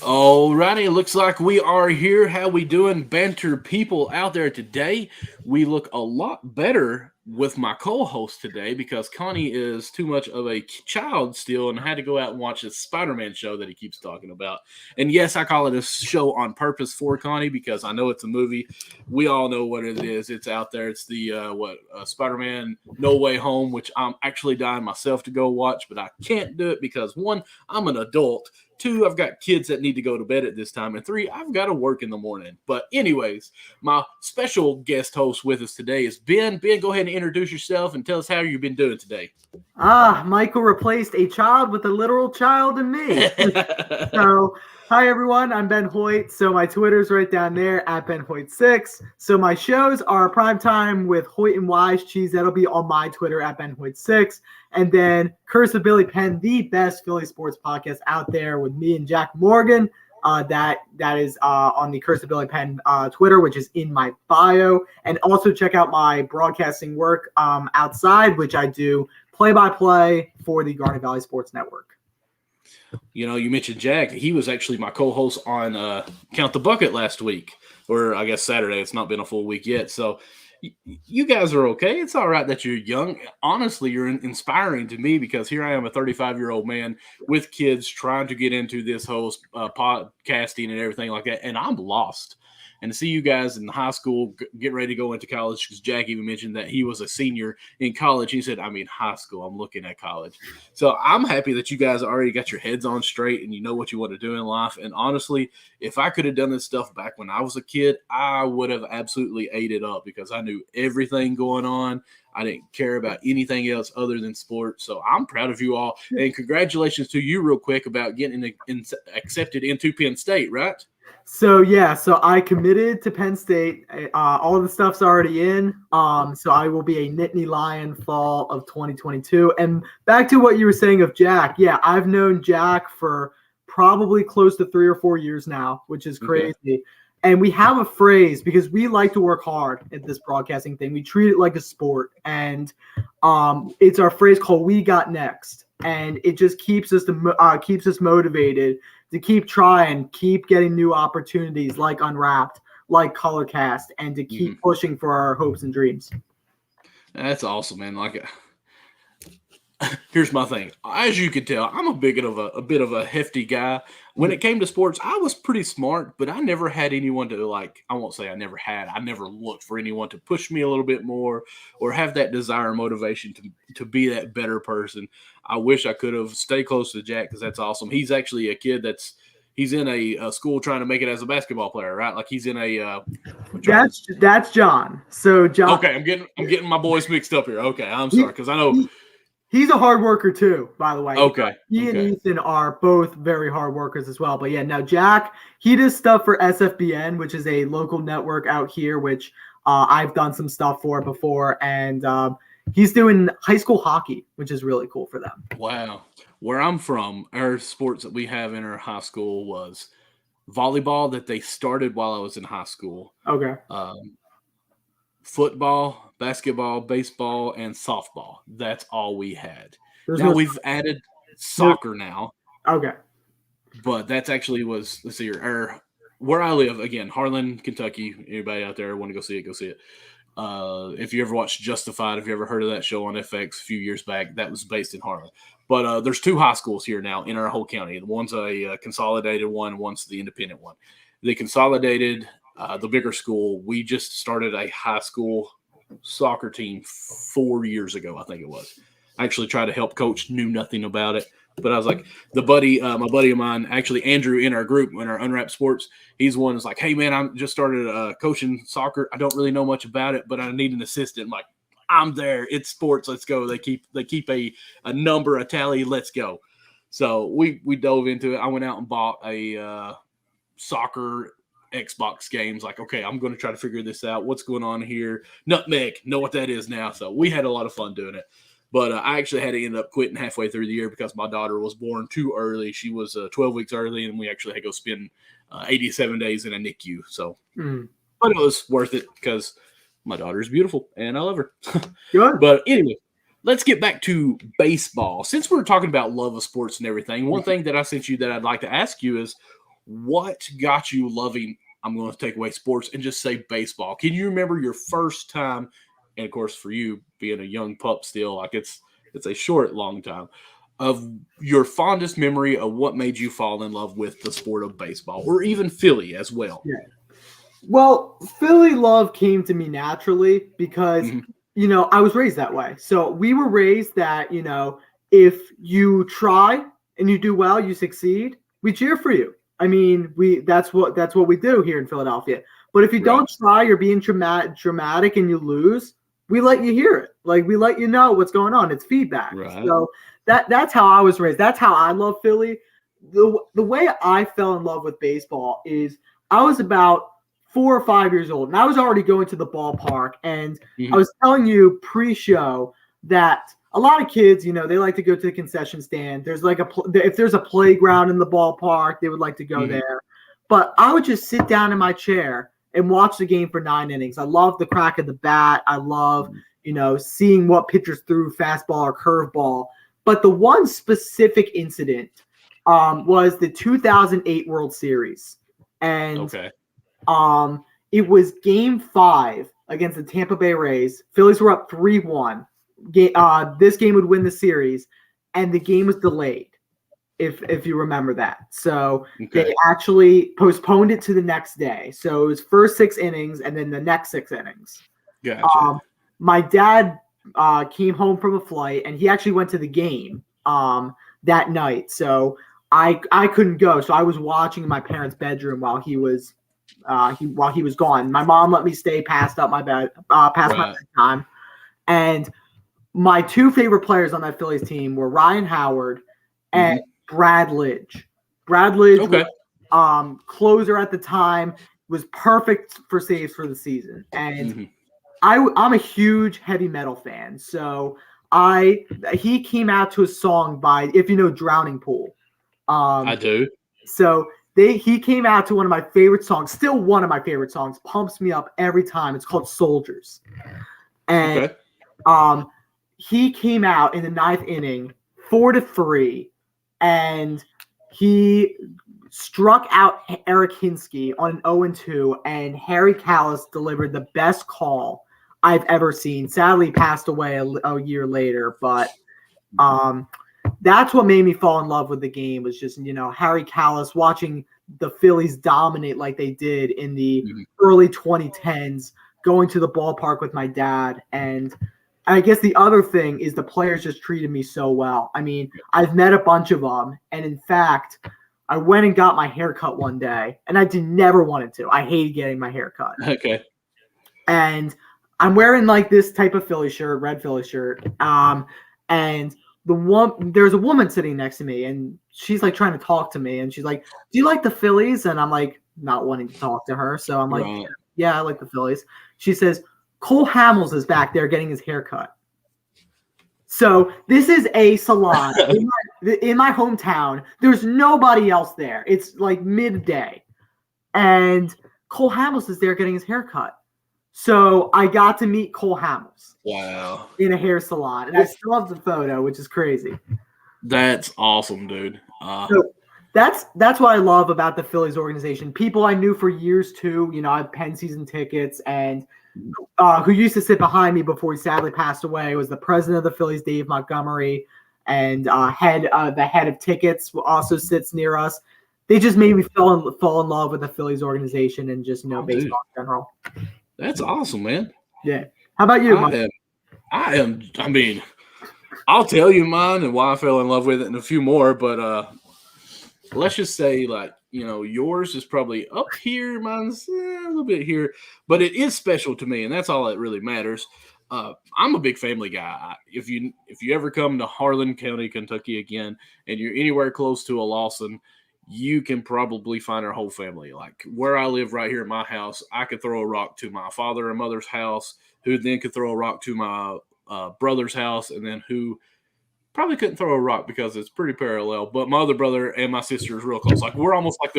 Alrighty, it looks like we are here. How we doing, banter people out there today? We look a lot better with my co-host today because Connie is too much of a child still and had to go out and watch this Spider-Man show that he keeps talking about. And yes, I call it a show on purpose for Connie because I know it's a movie. We all know what it is. It's out there. It's the Spider-Man No Way Home, which I'm actually dying myself to go watch, but I can't do it because one, I'm an adult. Two, I've got kids that need to go to bed at this time. And three, I've got to work in the morning. But anyways, my special guest host with us today is Ben. Ben, go ahead and introduce yourself and tell us how you've been doing today. Michael replaced a child with a literal child in me. So, hi everyone, I'm Ben Hoyt. So my Twitter's right down there at Ben Hoyt6. So my shows are Primetime with Hoyt and Wise Cheese. That'll be on my Twitter at Ben Hoyt6. And then Curse of Billy Penn, the best Philly sports podcast out there with me and Jack Morgan. That is on the Curse of Billy Penn Twitter, which is in my bio. And also check out my broadcasting work outside, which I do play-by-play for the Garnet Valley Sports Network. You know, you mentioned Jack. He was actually my co-host on Count the Bucket last week, or I guess Saturday. It's not been a full week yet. So you guys are okay. It's all right that you're young. Honestly, you're inspiring to me because here I am, a 35-year-old man with kids trying to get into this whole podcasting and everything like that, and I'm lost. And to see you guys in high school get ready to go into college, because Jack even mentioned that he was a senior in college. He said, I mean, high school, I'm looking at college. So I'm happy that you guys already got your heads on straight and you know what you want to do in life. And honestly, if I could have done this stuff back when I was a kid, I would have absolutely ate it up because I knew everything going on. I didn't care about anything else other than sports. So I'm proud of you all. And congratulations to you real quick about getting accepted into Penn State, right? So I committed to Penn State. All the stuff's already in. So I will be a Nittany Lion fall of 2022. And back to what you were saying of Jack. Yeah, I've known Jack for probably close to 3 or 4 years now, which is crazy. Okay. And we have a phrase because we like to work hard at this broadcasting thing. We treat it like a sport, and it's our phrase called "We Got Next," and it just keeps us motivated to keep trying, keep getting new opportunities like Unwrapped, like Colorcast, and to keep pushing for our hopes and dreams. That's awesome, man. Here's my thing. As you can tell, I'm a bit of a hefty guy. When it came to sports, I was pretty smart, but I never had anyone to I won't say I never looked for anyone to push me a little bit more or have that desire and motivation to be that better person. I wish I could have stayed close to Jack because that's awesome. He's actually a kid he's in a school trying to make it as a basketball player, right? Like he's in a. That's John. So John. Okay, I'm getting my boys mixed up here. Okay, I'm sorry because I know. He's a hard worker too, by the way. Okay. He and Ethan are both very hard workers as well. But yeah, now Jack, he does stuff for SFBN, which is a local network out here, which I've done some stuff for before. And he's doing high school hockey, which is really cool for them. Wow. Where I'm from, our sports that we have in our high school was volleyball that they started while I was in high school. Okay. Football, basketball, baseball, and softball. That's all we had. We've added soccer now. Okay. But that's actually let's see here. Where I live, again, Harlan, Kentucky. Anybody out there want to go see it, go see it. If you ever watched Justified, if you ever heard of that show on FX a few years back, that was based in Harlan. But there's 2 high schools here now in our whole county. One's a consolidated one, one's the independent one. The consolidated the bigger school, we just started a high school soccer team 4 years ago, I think it was. I actually tried to help coach, knew nothing about it. But I was like, my buddy of mine, actually Andrew in our group, in our Unwrapped Sports, he's one that's like, hey, man, I just started coaching soccer. I don't really know much about it, but I need an assistant. I'm like, I'm there. It's sports. Let's go. They keep a number, a tally. Let's go. So we dove into it. I went out and bought a soccer Xbox games. Like, okay, I'm going to try to figure this out. What's going on here? Nutmeg, know what that is now. So we had a lot of fun doing it. But I actually had to end up quitting halfway through the year because my daughter was born too early. She was 12 weeks early, and we actually had to go spend 87 days in a NICU. So, But it was worth it because my daughter is beautiful, and I love her. But anyway, let's get back to baseball. Since we're talking about love of sports and everything, one thing that I sent you that I'd like to ask you is, what got you loving, I'm going to take away sports and just say baseball? Can you remember your first time? And of course, for you being a young pup still, like it's a short, long time, of your fondest memory of what made you fall in love with the sport of baseball, or even Philly as well. Yeah. Well, Philly love came to me naturally because, I was raised that way. So we were raised that, if you try and you do well, you succeed, we cheer for you. I mean, that's what we do here in Philadelphia. But if you don't try, you're being dramatic and you lose, we let you hear it. Like, we let you know what's going on. It's feedback. Right. So that's how I was raised. That's how I love Philly. The way I fell in love with baseball is I was about 4 or 5 years old, and I was already going to the ballpark. And I was telling you pre-show that a lot of kids, they like to go to the concession stand. There's like if there's a playground in the ballpark, they would like to go there. But I would just sit down in my chair and watch the game for 9 innings. I love the crack of the bat. I love, seeing what pitchers threw, fastball or curveball. But the one specific incident was the 2008 World Series. And it was Game 5 against the Tampa Bay Rays. Phillies were up 3-1. This game would win the series, and the game was delayed, if you remember that. So they actually postponed it to the next day. So it was first 6 innings and then the next 6 innings. Gotcha. My dad came home from a flight, and he actually went to the game that night. So I couldn't go. So I was watching in my parents' bedroom while he was gone. My mom let me stay past my bedtime. And my 2 favorite players on that Phillies team were Ryan Howard and Brad Lidge. Brad Lidge was closer at the time, was perfect for saves for the season. And I'm a huge heavy metal fan. So he came out to a song by, if you know, Drowning Pool. I do. So he came out to one of my favorite songs, still one of my favorite songs, pumps me up every time. It's called Soldiers. And he came out in the 9th inning, 4-3, and he struck out Eric Hinsky on an 0-2, and Harry Callis delivered the best call I've ever seen. Sadly, passed away a year later, but that's what made me fall in love with the game, was just, Harry Callis, watching the Phillies dominate like they did in the early 2010s, going to the ballpark with my dad. And I guess the other thing is the players just treated me so well. I mean, I've met a bunch of them. And in fact, I went and got my hair cut one day, and I never wanted to. I hated getting my hair cut. Okay. And I'm wearing like this type of Philly shirt, red Philly shirt. And there's a woman sitting next to me, and she's like trying to talk to me, and she's like, "Do you like the Phillies?" And I'm like, not wanting to talk to her. So I'm like, yeah, I like the Phillies. She says, "Cole Hamels is back there getting his hair cut." So this is a salon in my hometown. There's nobody else there. It's like midday, and Cole Hamels is there getting his hair cut. So I got to meet Cole Hamels. Wow. In a hair salon. And I still have the photo, which is crazy. That's awesome, dude. So that's what I love about the Phillies organization. People I knew for years too. I have Penn season tickets, and who used to sit behind me before he sadly passed away was the president of the Phillies, Dave Montgomery, and the head of tickets also sits near us. They just made me fall in love with the Phillies organization and just baseball in general. That's awesome, man. Yeah. How about you, Mike? I mean, I'll tell you mine and why I fell in love with it and a few more, but let's just say, like, yours is probably up here, mine's a little bit here, but it is special to me, and that's all that really matters. I'm a big family guy. If you ever come to Harlan County, Kentucky again, and you're anywhere close to a Lawson, you can probably find our whole family. Like where I live right here at my house, I could throw a rock to my father and mother's house, who then could throw a rock to my brother's house, and then who probably couldn't throw a rock because it's pretty parallel. But my other brother and my sister is real close. Like we're almost like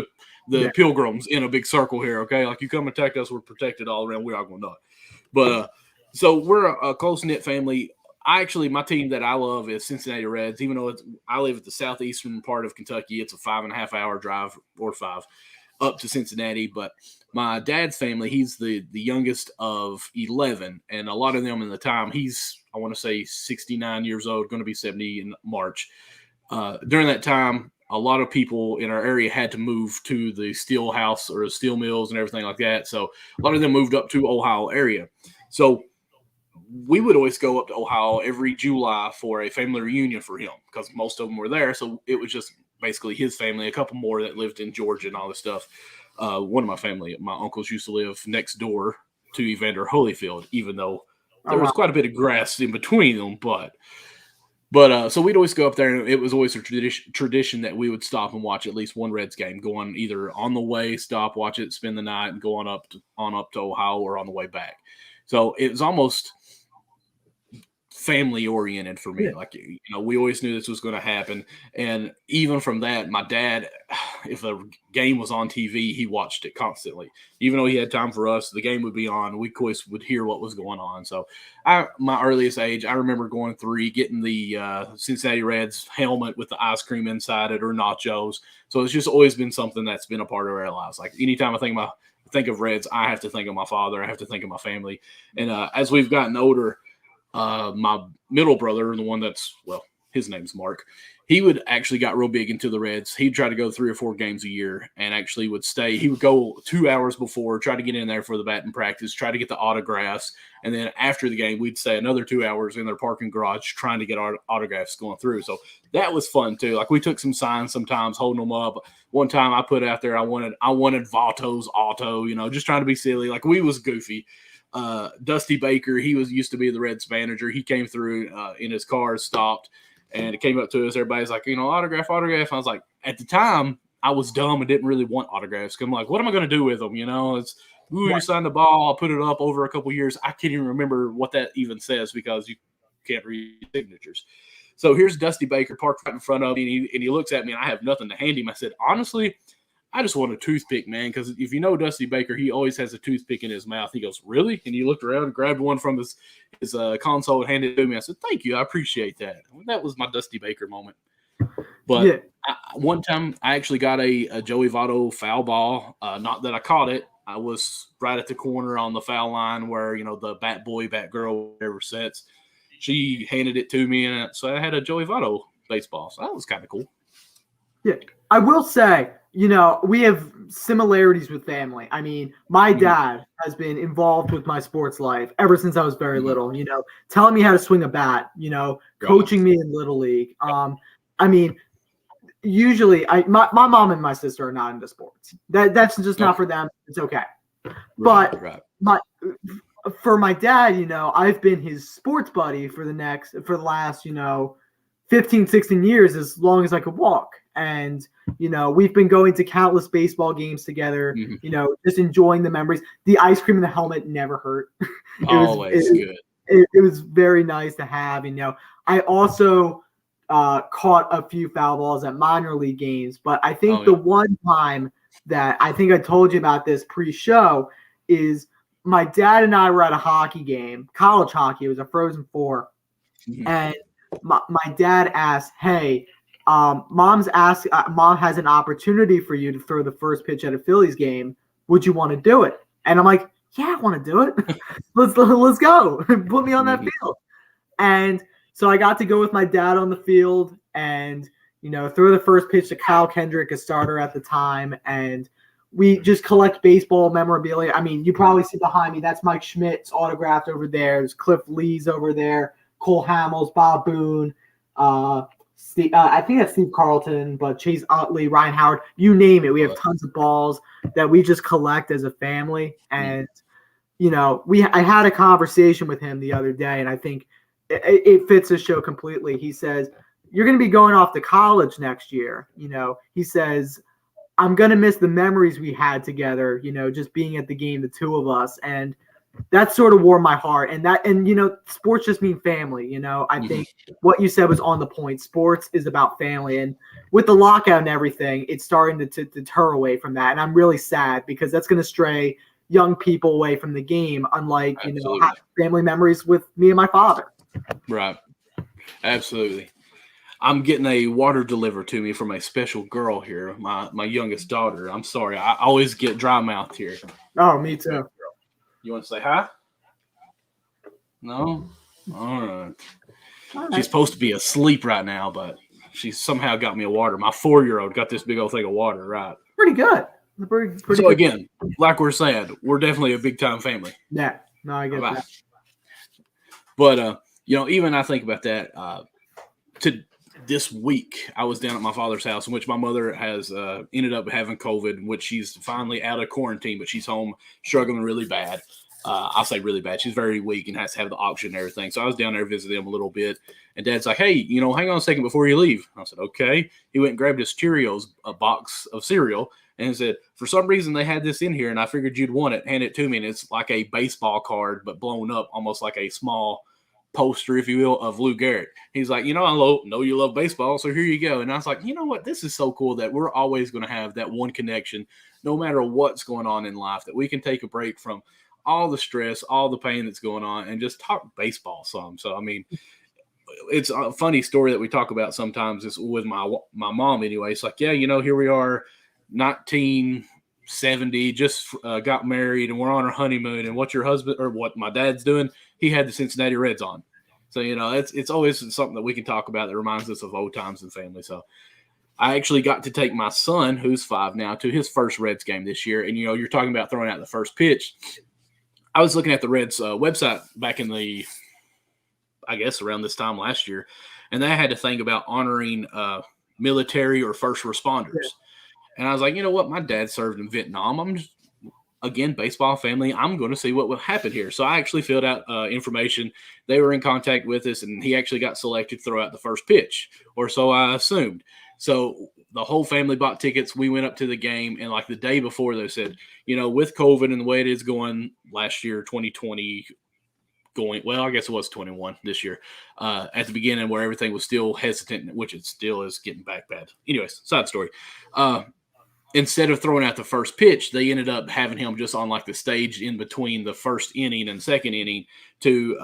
the pilgrims in a big circle here, okay? Like you come attack us, we're protected all around. We're not going to know it. But so we're a close-knit family. my team that I love is Cincinnati Reds. Even though I live at the southeastern part of Kentucky, it's a 5.5 hour drive or 5 up to Cincinnati. But my dad's family, he's the youngest of 11, and a lot of them in the time, I want to say 69 years old, going to be 70 in March. During that time, a lot of people in our area had to move to the steel house or steel mills and everything like that. So a lot of them moved up to Ohio area. So we would always go up to Ohio every July for a family reunion for him because most of them were there. So it was just basically his family, a couple more that lived in Georgia and all this stuff. One of my family, my uncles used to live next door to Evander Holyfield, even though there was quite a bit of grass in between them. But so we'd always go up there, and it was always a tradition that we would stop and watch at least one Reds game, going either on the way, stop, watch it, spend the night, and go on up to Ohio or on the way back. So it was almost family oriented for me. Like, we always knew this was going to happen. And even from that, my dad, if a game was on TV, he watched it constantly. Even though he had time for us, the game would be on. We, of course, would hear what was going on. So my earliest age, I remember going 3, getting the Cincinnati Reds helmet with the ice cream inside it or nachos. So it's just always been something that's been a part of our lives. Like, anytime I think of Reds, I have to think of my father. I have to think of my family. And as we've gotten older, my middle brother, the one his name's Mark, he would actually got real big into the Reds. He'd try to go 3 or 4 games a year and actually would stay. He would go 2 hours before, try to get in there for the batting practice, try to get the autographs. And then after the game, we'd stay another 2 hours in their parking garage trying to get our autographs going through. So that was fun too. Like, we took some signs sometimes, holding them up. One time I put out there, I wanted Votto's auto, just trying to be silly. Like, we was goofy. Dusty Baker, he used to be the Reds manager. He came through in his car, stopped, and it came up to us. Everybody's like, autograph. I was like, at the time, I was dumb and didn't really want autographs. I'm like, what am I going to do with them? You sign the ball, I'll put it up over a couple years. I can't even remember what that even says because you can't read signatures. So here's Dusty Baker parked right in front of me, and he looks at me, and I have nothing to hand him. I said, honestly, I just want a toothpick, man, because if you know Dusty Baker, he always has a toothpick in his mouth. He goes, really? And he looked around and grabbed one from his console and handed it to me. I said, thank you. I appreciate that. That was my Dusty Baker moment. But one time I actually got a Joey Votto foul ball. Not that I caught it. I was right at the corner on the foul line where, the bat boy, bat girl, whatever sets. She handed it to me, and so I had a Joey Votto baseball. So that was kind of cool. Yeah, I will say, we have similarities with family. I mean, my dad has been involved with my sports life ever since I was very little, telling me how to swing a bat, coaching me in Little League. I mean, usually my mom and my sister are not into sports. That's just not for them. It's okay. But for my dad, I've been his sports buddy for the last, 15, 16 years, as long as I could walk. And, we've been going to countless baseball games together, just enjoying the memories. The ice cream in the helmet never hurt. Good. It was very nice to have. I also caught a few foul balls at minor league games, but I think the one time that I think I told you about this pre-show is my dad and I were at a hockey game, college hockey. It was a Frozen Four. And my dad asked, hey, mom has an opportunity for you to throw the first pitch at a Phillies game. Would you want to do it? And I'm like, yeah, I want to do it. Let's go. Put me on that field. And so I got to go with my dad on the field and, throw the first pitch to Kyle Kendrick, a starter at the time. And we just collect baseball memorabilia. I mean, you probably see behind me, that's Mike Schmidt's autographed over there. There's Cliff Lee's over there, Cole Hamels, Bob Boone, I think that's Steve Carlton, but Chase Utley, Ryan Howard, you name it. We have tons of balls that we just collect as a family. And, I had a conversation with him the other day, and I think it fits the show completely. He says, you're going to be going off to college next year. He says, I'm going to miss the memories we had together, just being at the game, the two of us. And that sort of warmed my heart. And sports just mean family. I think what you said was on the point. Sports is about family. And with the lockout and everything, it's starting to deter away from that. And I'm really sad because that's going to stray young people away from the game, unlike, family memories with me and my father. Right. Absolutely. I'm getting a water delivered to me from a special girl here, my youngest daughter. I'm sorry. I always get dry mouthed here. Oh, me too. You want to say hi? No? All right. All She's right. supposed to be asleep right now, but she somehow got me a water. My 4-year-old got this big old thing of water, right? Pretty good. Pretty So good. again, like we're saying, we're definitely a big time family. Yeah. No, I get that. But even I think about that. To this week, I was down at my father's house, in which my mother has ended up having COVID, in which she's finally out of quarantine, but she's home struggling really bad. I'll say really bad. She's very weak and has to have the oxygen and everything. So I was down there visiting him a little bit. And Dad's like, hey, hang on a second before you leave. I said, okay. He went and grabbed his Cheerios, a box of cereal, and said, for some reason they had this in here, and I figured you'd want it. Hand it to me. And it's like a baseball card, but blown up, almost like a small poster, if you will, of Lou Gehrig. He's like, I know you love baseball, so here you go. And I was like, you know what? This is so cool that we're always going to have that one connection, no matter what's going on in life, that we can take a break from all the stress, all the pain that's going on, and just talk baseball some. So, I mean, it's a funny story that we talk about sometimes is with my mom anyway. It's like, yeah, here we are, 1970, just got married, and we're on our honeymoon. And what your husband or what my dad's doing, he had the Cincinnati Reds on. So, it's always something that we can talk about that reminds us of old times and family. So I actually got to take my son, who's 5 now, to his first Reds game this year. And, you're talking about throwing out the first pitch. I was looking at the Reds website back in I guess around this time last year, and they had to think about honoring military or first responders. Yeah. And I was like, you know what? My dad served in Vietnam. I'm just, again, baseball family. I'm going to see what will happen here. So I actually filled out information. They were in contact with us, and he actually got selected to throw out the first pitch, or so I assumed. So the whole family bought tickets. We went up to the game, and like the day before, they said, with COVID and the way it is going last year, 2020, I guess it was 21 this year, at the beginning where everything was still hesitant, which it still is getting back bad. Anyways, side story. Instead of throwing out the first pitch, they ended up having him just on like the stage in between the first inning and second inning to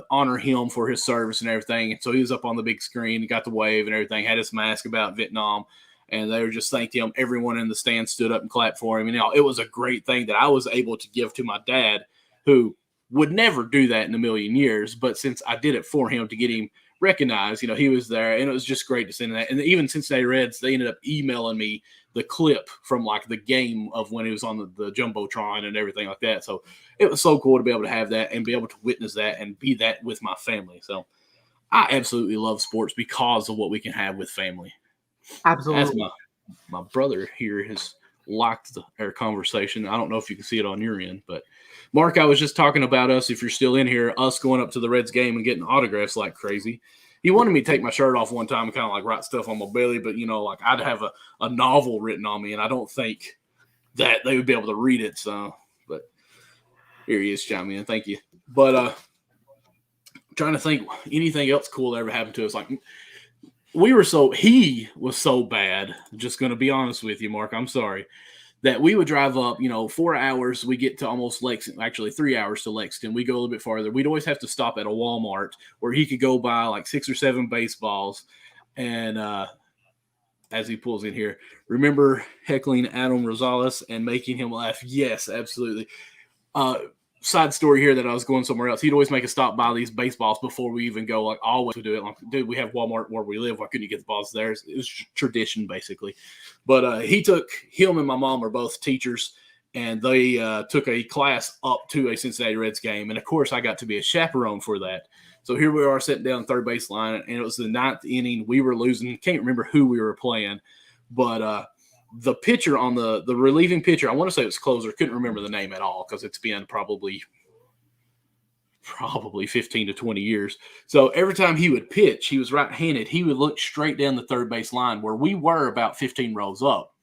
honor him for his service and everything. And so he was up on the big screen, got the wave and everything, had his mask about Vietnam, and they were just thanking him. Everyone in the stand stood up and clapped for him. And it was a great thing that I was able to give to my dad, who would never do that in a million years. But since I did it for him to get him recognized, he was there, and it was just great to send that. And even Cincinnati Reds, they ended up emailing me the clip from like the game of when he was on the Jumbotron and everything like that. So it was so cool to be able to have that and be able to witness that and be that with my family. So I absolutely love sports because of what we can have with family. Absolutely. As my brother here has liked our conversation. I don't know if you can see it on your end, but Mark, I was just talking about us, if you're still in here, us going up to the Reds game and getting autographs like crazy. He wanted me to take my shirt off one time and kind of like write stuff on my belly, but like I'd have a novel written on me, and I don't think that they would be able to read it. So, but here he is, chiming in. Thank you. But trying to think anything else cool that ever happened to us. Like he was so bad. Just going to be honest with you, Mark. I'm sorry. That we would drive up, 4 hours. We get to almost Lexington, actually 3 hours to Lexington. We go a little bit farther. We'd always have to stop at a Walmart where he could go buy like 6 or 7 baseballs. And as he pulls in here, remember heckling Adam Rosales and making him laugh? Yes, absolutely. Side story here that I was going somewhere else. He'd always make a stop by these baseballs before we even go. Like always would do it. Like, dude, we have Walmart where we live. Why couldn't you get the balls there? It was tradition basically. But him and my mom are both teachers, and they took a class up to a Cincinnati Reds game. And of course, I got to be a chaperone for that. So here we are sitting down third base line, and it was the 9th inning. We were losing. Can't remember who we were playing, but the pitcher on the relieving pitcher, I want to say it was closer. Couldn't remember the name at all because it's been probably 15 to 20 years. So every time he would pitch, he was right-handed. He would look straight down the third base line where we were about 15 rows up.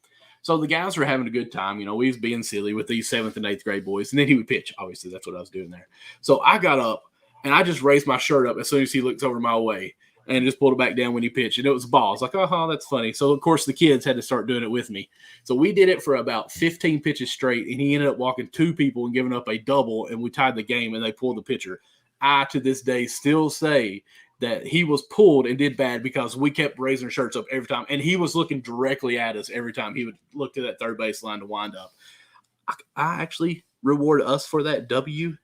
So the guys were having a good time. We was being silly with these 7th and 8th grade boys. And then he would pitch. Obviously, that's what I was doing there. So I got up, and I just raised my shirt up as soon as he looked over my way, and just pulled it back down when he pitched. And it was a ball. I was like, oh, that's funny. So, of course, the kids had to start doing it with me. So we did it for about 15 pitches straight, and he ended up walking 2 people and giving up a double, and we tied the game, and they pulled the pitcher I to this day still say that he was pulled and did bad because we kept raising our shirts up every time, and he was looking directly at us every time he would look to that third base line to wind up. I actually reward us for that W.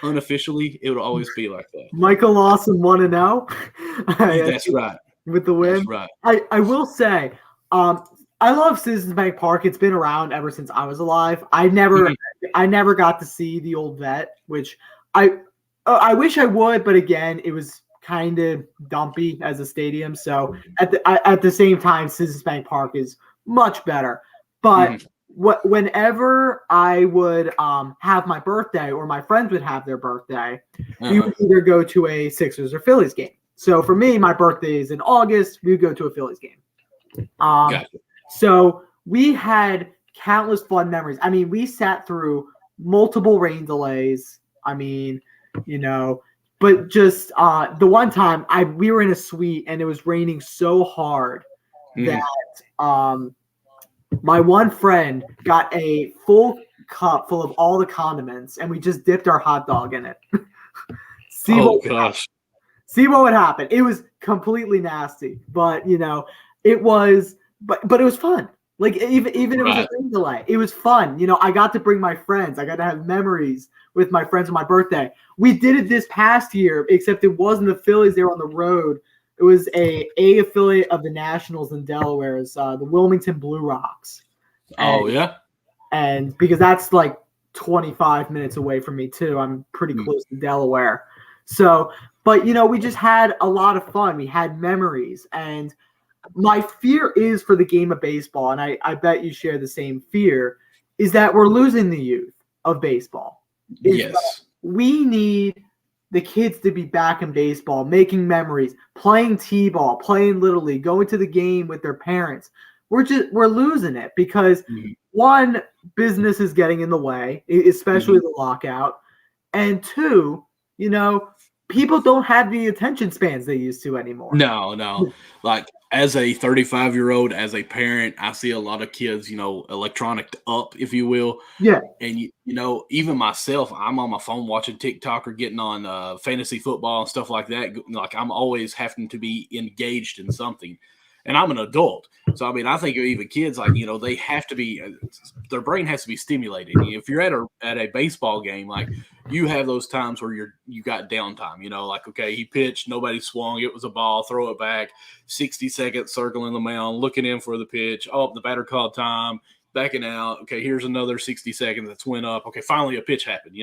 Unofficially, it would always be like that. Michael Lawson 1-0. That's right. With the win. That's right. I will say, I love Citizens Bank Park. It's been around ever since I was alive. I never got to see the old vet, which I wish I would, but again, it was kind of dumpy as a stadium. So at the same time, Citizens Bank Park is much better. But whenever I would have my birthday or my friends would have their birthday, we would either go to a Sixers or Phillies game. So for me, my birthday is in August. We would go to a Phillies game. Gotcha. So we had countless fun memories. I mean, we sat through multiple rain delays. I mean, but just the one time we were in a suite and it was raining so hard that my one friend got a full cup full of all the condiments and we just dipped our hot dog in it. See what would happen. It was completely nasty, but it was, but it was fun. Like even it was a rain delay. It was fun. I got to bring my friends. I got to have memories with my friends on my birthday. We did it this past year, except it wasn't the Phillies. They were on the road. It was a affiliate of the Nationals in Delaware, the Wilmington Blue Rocks. And because that's like 25 minutes away from me too. I'm pretty close to Delaware. So, but we just had a lot of fun. We had memories, and my fear is for the game of baseball, and I bet you share the same fear, is that we're losing the youth of baseball. Yes. We need the kids to be back in baseball, making memories, playing t-ball, playing Little League, going to the game with their parents. We're losing it because one, business is getting in the way, especially the lockout. And two, people don't have the attention spans they used to anymore. No. Like as a 35-year-old, as a parent, I see a lot of kids, electronic up, if you will. Yeah. And, even myself, I'm on my phone watching TikTok or getting on fantasy football and stuff like that. Like I'm always having to be engaged in something. And I'm an adult. So, I mean, I think even kids, like, they have to be – their brain has to be stimulated. If you're at a baseball game, like, you have those times where you got downtime. Like, okay, he pitched, nobody swung, it was a ball, throw it back, 60 seconds circling the mound, looking in for the pitch. Oh, the batter called time, backing out. Okay, here's another 60 seconds that's went up. Okay, finally a pitch happened,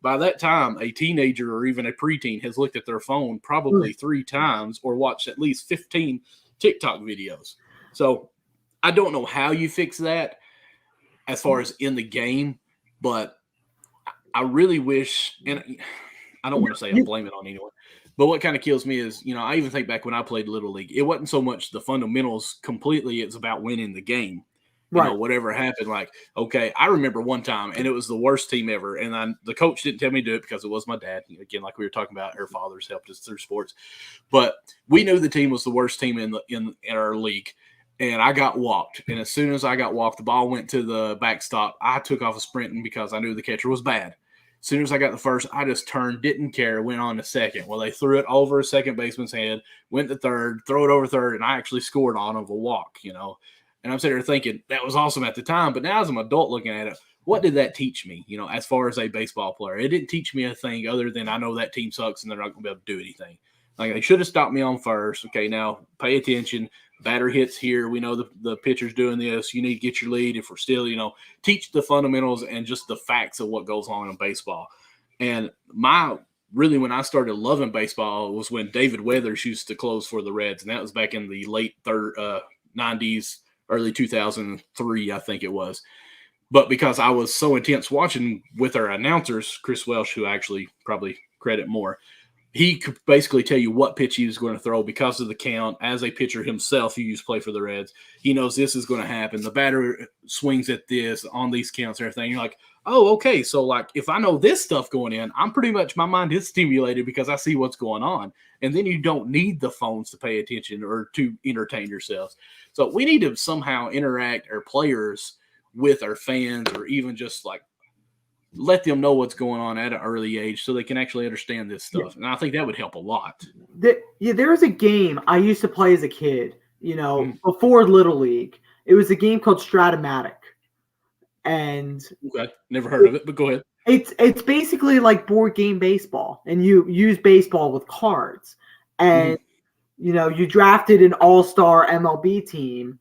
By that time, a teenager or even a preteen has looked at their phone probably 3 times or watched at least 15 TikTok videos. So I don't know how you fix that as far as in the game, but I really wish, and I don't want to say I blame it on anyone, but what kind of kills me is, I even think back when I played Little League, it wasn't so much the fundamentals completely. It's about winning the game. Whatever happened, like, okay, I remember one time, and it was the worst team ever, and the coach didn't tell me to do it because it was my dad. Again, like we were talking about, our fathers helped us through sports, but we knew the team was the worst team in our league, and I got walked. And as soon as I got walked, the ball went to the backstop. I took off a sprinting because I knew the catcher was bad. As soon as I got the first, I just turned, didn't care, went on to second. Well, they threw it over a second baseman's head, went to third, throw it over third, and I actually scored on a walk, And I'm sitting there thinking that was awesome at the time, but now as an adult looking at it, what did that teach me, as far as a baseball player? It didn't teach me a thing other than I know that team sucks and they're not going to be able to do anything. Like, they should have stopped me on first. Okay, now pay attention. Batter hits here. We know the pitcher's doing this. You need to get your lead. If we're still, teach the fundamentals and just the facts of what goes on in baseball. And when I started loving baseball was when David Weathers used to close for the Reds, and that was back in the late 90s, early 2003, I think it was. But because I was so intense watching with our announcers, Chris Welsh, who I actually probably credit more, he could basically tell you what pitch he was going to throw because of the count. As a pitcher himself, he used to play for the Reds. He knows this is going to happen. The batter swings at this on these counts and everything. You're like, oh, okay. So, like, if I know this stuff going in, I'm pretty much, my mind is stimulated because I see what's going on. And then you don't need the phones to pay attention or to entertain yourselves. So we need to somehow interact our players with our fans, or even just like let them know what's going on at an early age so they can actually understand this stuff. Yeah. And I think that would help a lot. There was a game I used to play as a kid, before Little League. It was a game called Stratimatic. And Okay, never heard of it, but go ahead. It's basically like board game baseball, and you use baseball with cards. And you drafted an all-star MLB team,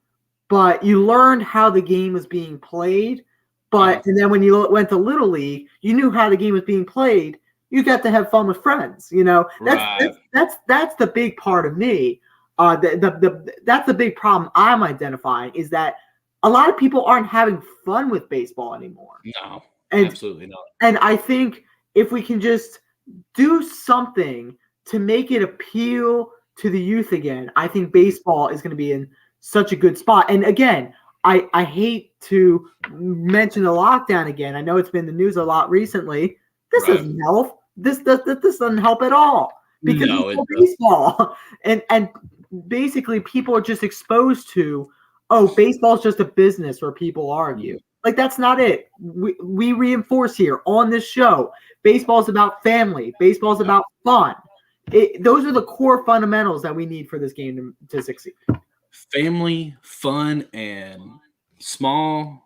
but you learned how the game was being played. But and then when you went to Little League, you knew how the game was being played. You got to have fun with friends. That's the big part of me. That's the big problem I'm identifying, is that a lot of people aren't having fun with baseball anymore. No, absolutely not. And I think if we can just do something to make it appeal to the youth again, I think baseball is going to be in such a good spot. And again, I hate to mention the lockdown again. I know it's been in the news a lot recently. This doesn't help. This doesn't help at all, because it's baseball. And basically people are just exposed to, baseball is just a business where people argue. Like, that's not it. We reinforce here on this show, baseball is about family. Baseball is about fun. Those are the core fundamentals that we need for this game to succeed. Family, fun, and small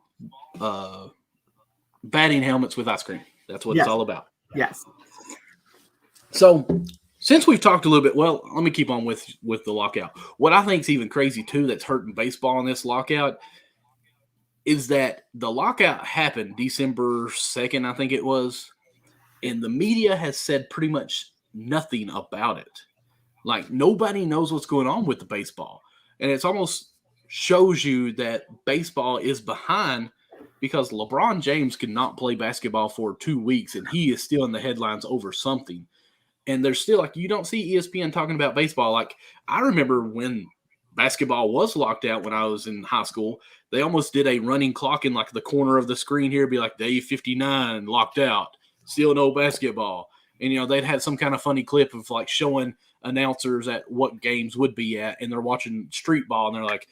batting helmets with ice cream. That's what it's all about. Yes. So, since we've talked a little bit, well, let me keep on with the lockout. What I think is even crazy, too, that's hurting baseball in this lockout is that the lockout happened December 2nd, I think it was, and the media has said pretty much nothing about it. Like, nobody knows what's going on with the baseball. And it's almost shows you that baseball is behind, because LeBron James could not play basketball for 2 weeks, and he is still in the headlines over something. And there's still, like, you don't see ESPN talking about baseball. Like, I remember when basketball was locked out when I was in high school, they almost did a running clock in, like, the corner of the screen here, be like, day 59, locked out, still no basketball. And, they'd had some kind of funny clip of, like, showing announcers at what games would be at, and they're watching street ball, and they're like,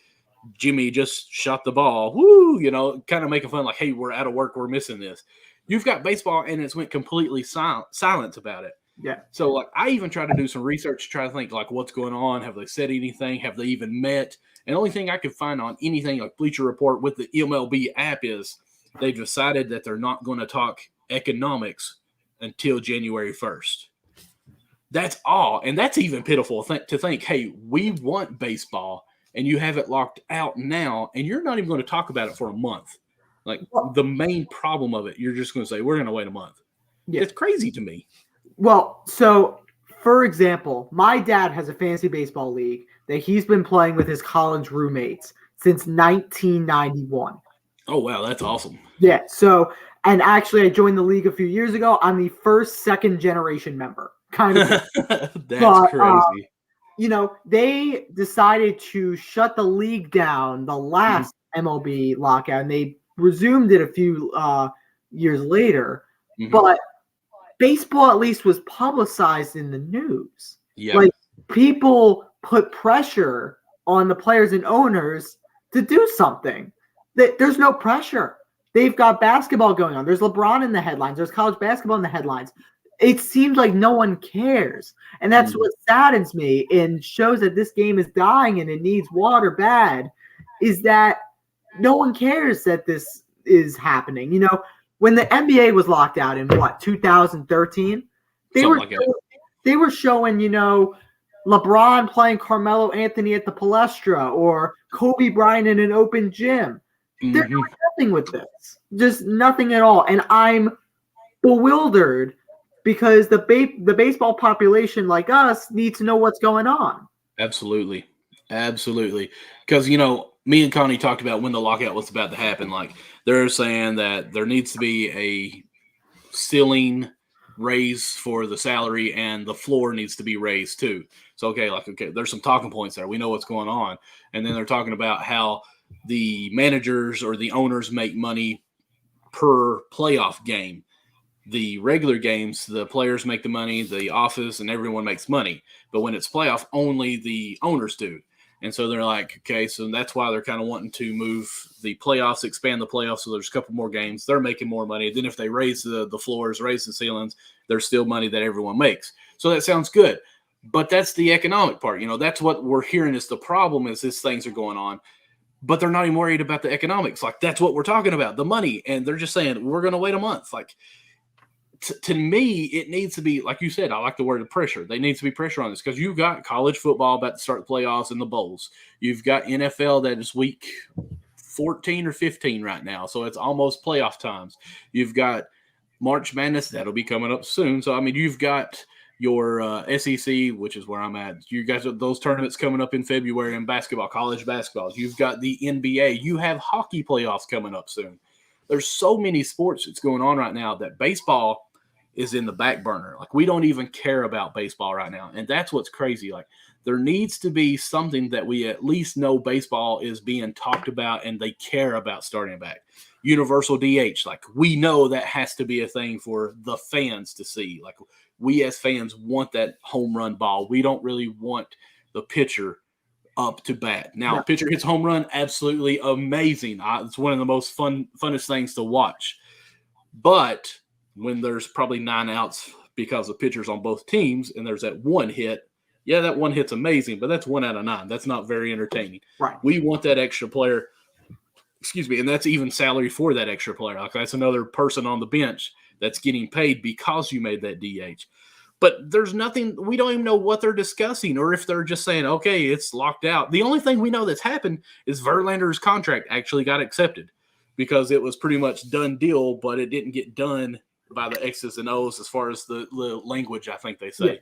Jimmy just shot the ball, woo, kind of making fun, like, hey, we're out of work, we're missing this. You've got baseball, and it's went completely silent about it. Yeah. So, like, I even tried to do some research to try to think, like, what's going on? Have they said anything? Have they even met? And the only thing I could find on anything like Bleacher Report with the MLB app is they've decided that they're not going to talk economics until January 1st. That's all. And that's even pitiful to think, hey, we want baseball, and you have it locked out now, and you're not even going to talk about it for a month. Like, the main problem of it, you're just going to say, we're going to wait a month. Yeah. It's crazy to me. Well, so, for example, my dad has a fantasy baseball league that he's been playing with his college roommates since 1991. Oh, wow, that's awesome. Yeah, so, and actually I joined the league a few years ago. I'm the first second-generation member, kind of. That's crazy. They decided to shut the league down the last MLB lockout, and they resumed it a few years later. But baseball at least was publicized in the news. Yeah. Like, people put pressure on the players and owners to do something. There's no pressure. They've got basketball going on. There's LeBron in the headlines. There's college basketball in the headlines. It seems like no one cares. And that's what saddens me and shows that this game is dying and it needs water bad, is that no one cares that this is happening. When the NBA was locked out in 2013, they were showing, LeBron playing Carmelo Anthony at the Palestra or Kobe Bryant in an open gym. They're doing nothing with this. Just nothing at all. And I'm bewildered because the baseball population like us needs to know what's going on. Absolutely. Because, me and Connie talked about when the lockout was about to happen. Like, they're saying that there needs to be a ceiling raise for the salary and the floor needs to be raised too. So, there's some talking points there. We know what's going on. And then they're talking about how the managers or the owners make money per playoff game. The regular games, the players make the money, the office and everyone makes money. But when it's playoff, only the owners do. And so they're like, okay, so that's why they're kind of wanting to move the playoffs, expand the playoffs, so there's a couple more games. They're making more money. Then if they raise the floors, raise the ceilings, there's still money that everyone makes. So that sounds good. But that's the economic part. That's what we're hearing is the problem is these things are going on. But they're not even worried about the economics. Like, that's what we're talking about, the money. And they're just saying, we're going to wait a month. Like, to me, it needs to be, like you said, I like the word of pressure. There needs to be pressure on this because you've got college football about to start the playoffs and the bowls. You've got NFL that is week 14 or 15 right now, so it's almost playoff times. You've got March Madness. That'll be coming up soon. So, I mean, you've got your SEC, which is where I'm at. You guys have those tournaments coming up in February in basketball, college basketball. You've got the NBA. You have hockey playoffs coming up soon. There's so many sports that's going on right now that baseball is in the back burner. Like, we don't even care about baseball right now. And that's what's crazy. Like, there needs to be something that we at least know baseball is being talked about and they care about starting back. Universal DH. Like, we know that has to be a thing for the fans to see. Like, we as fans want that home run ball. We don't really want the pitcher up to bat. Now, pitcher hits home run, absolutely amazing. It's one of the most funnest things to watch. But when there's probably 9 outs because of pitchers on both teams and there's that one hit, yeah, that one hit's amazing, but that's 1 out of 9. That's not very entertaining. Right. We want that extra player, and that's even salary for that extra player. Like, that's another person on the bench that's getting paid because you made that DH. But there's nothing, we don't even know what they're discussing or if they're just saying, okay, it's locked out. The only thing we know that's happened is Verlander's contract actually got accepted because it was pretty much done deal, but it didn't get done by the X's and O's as far as the language, I think they say,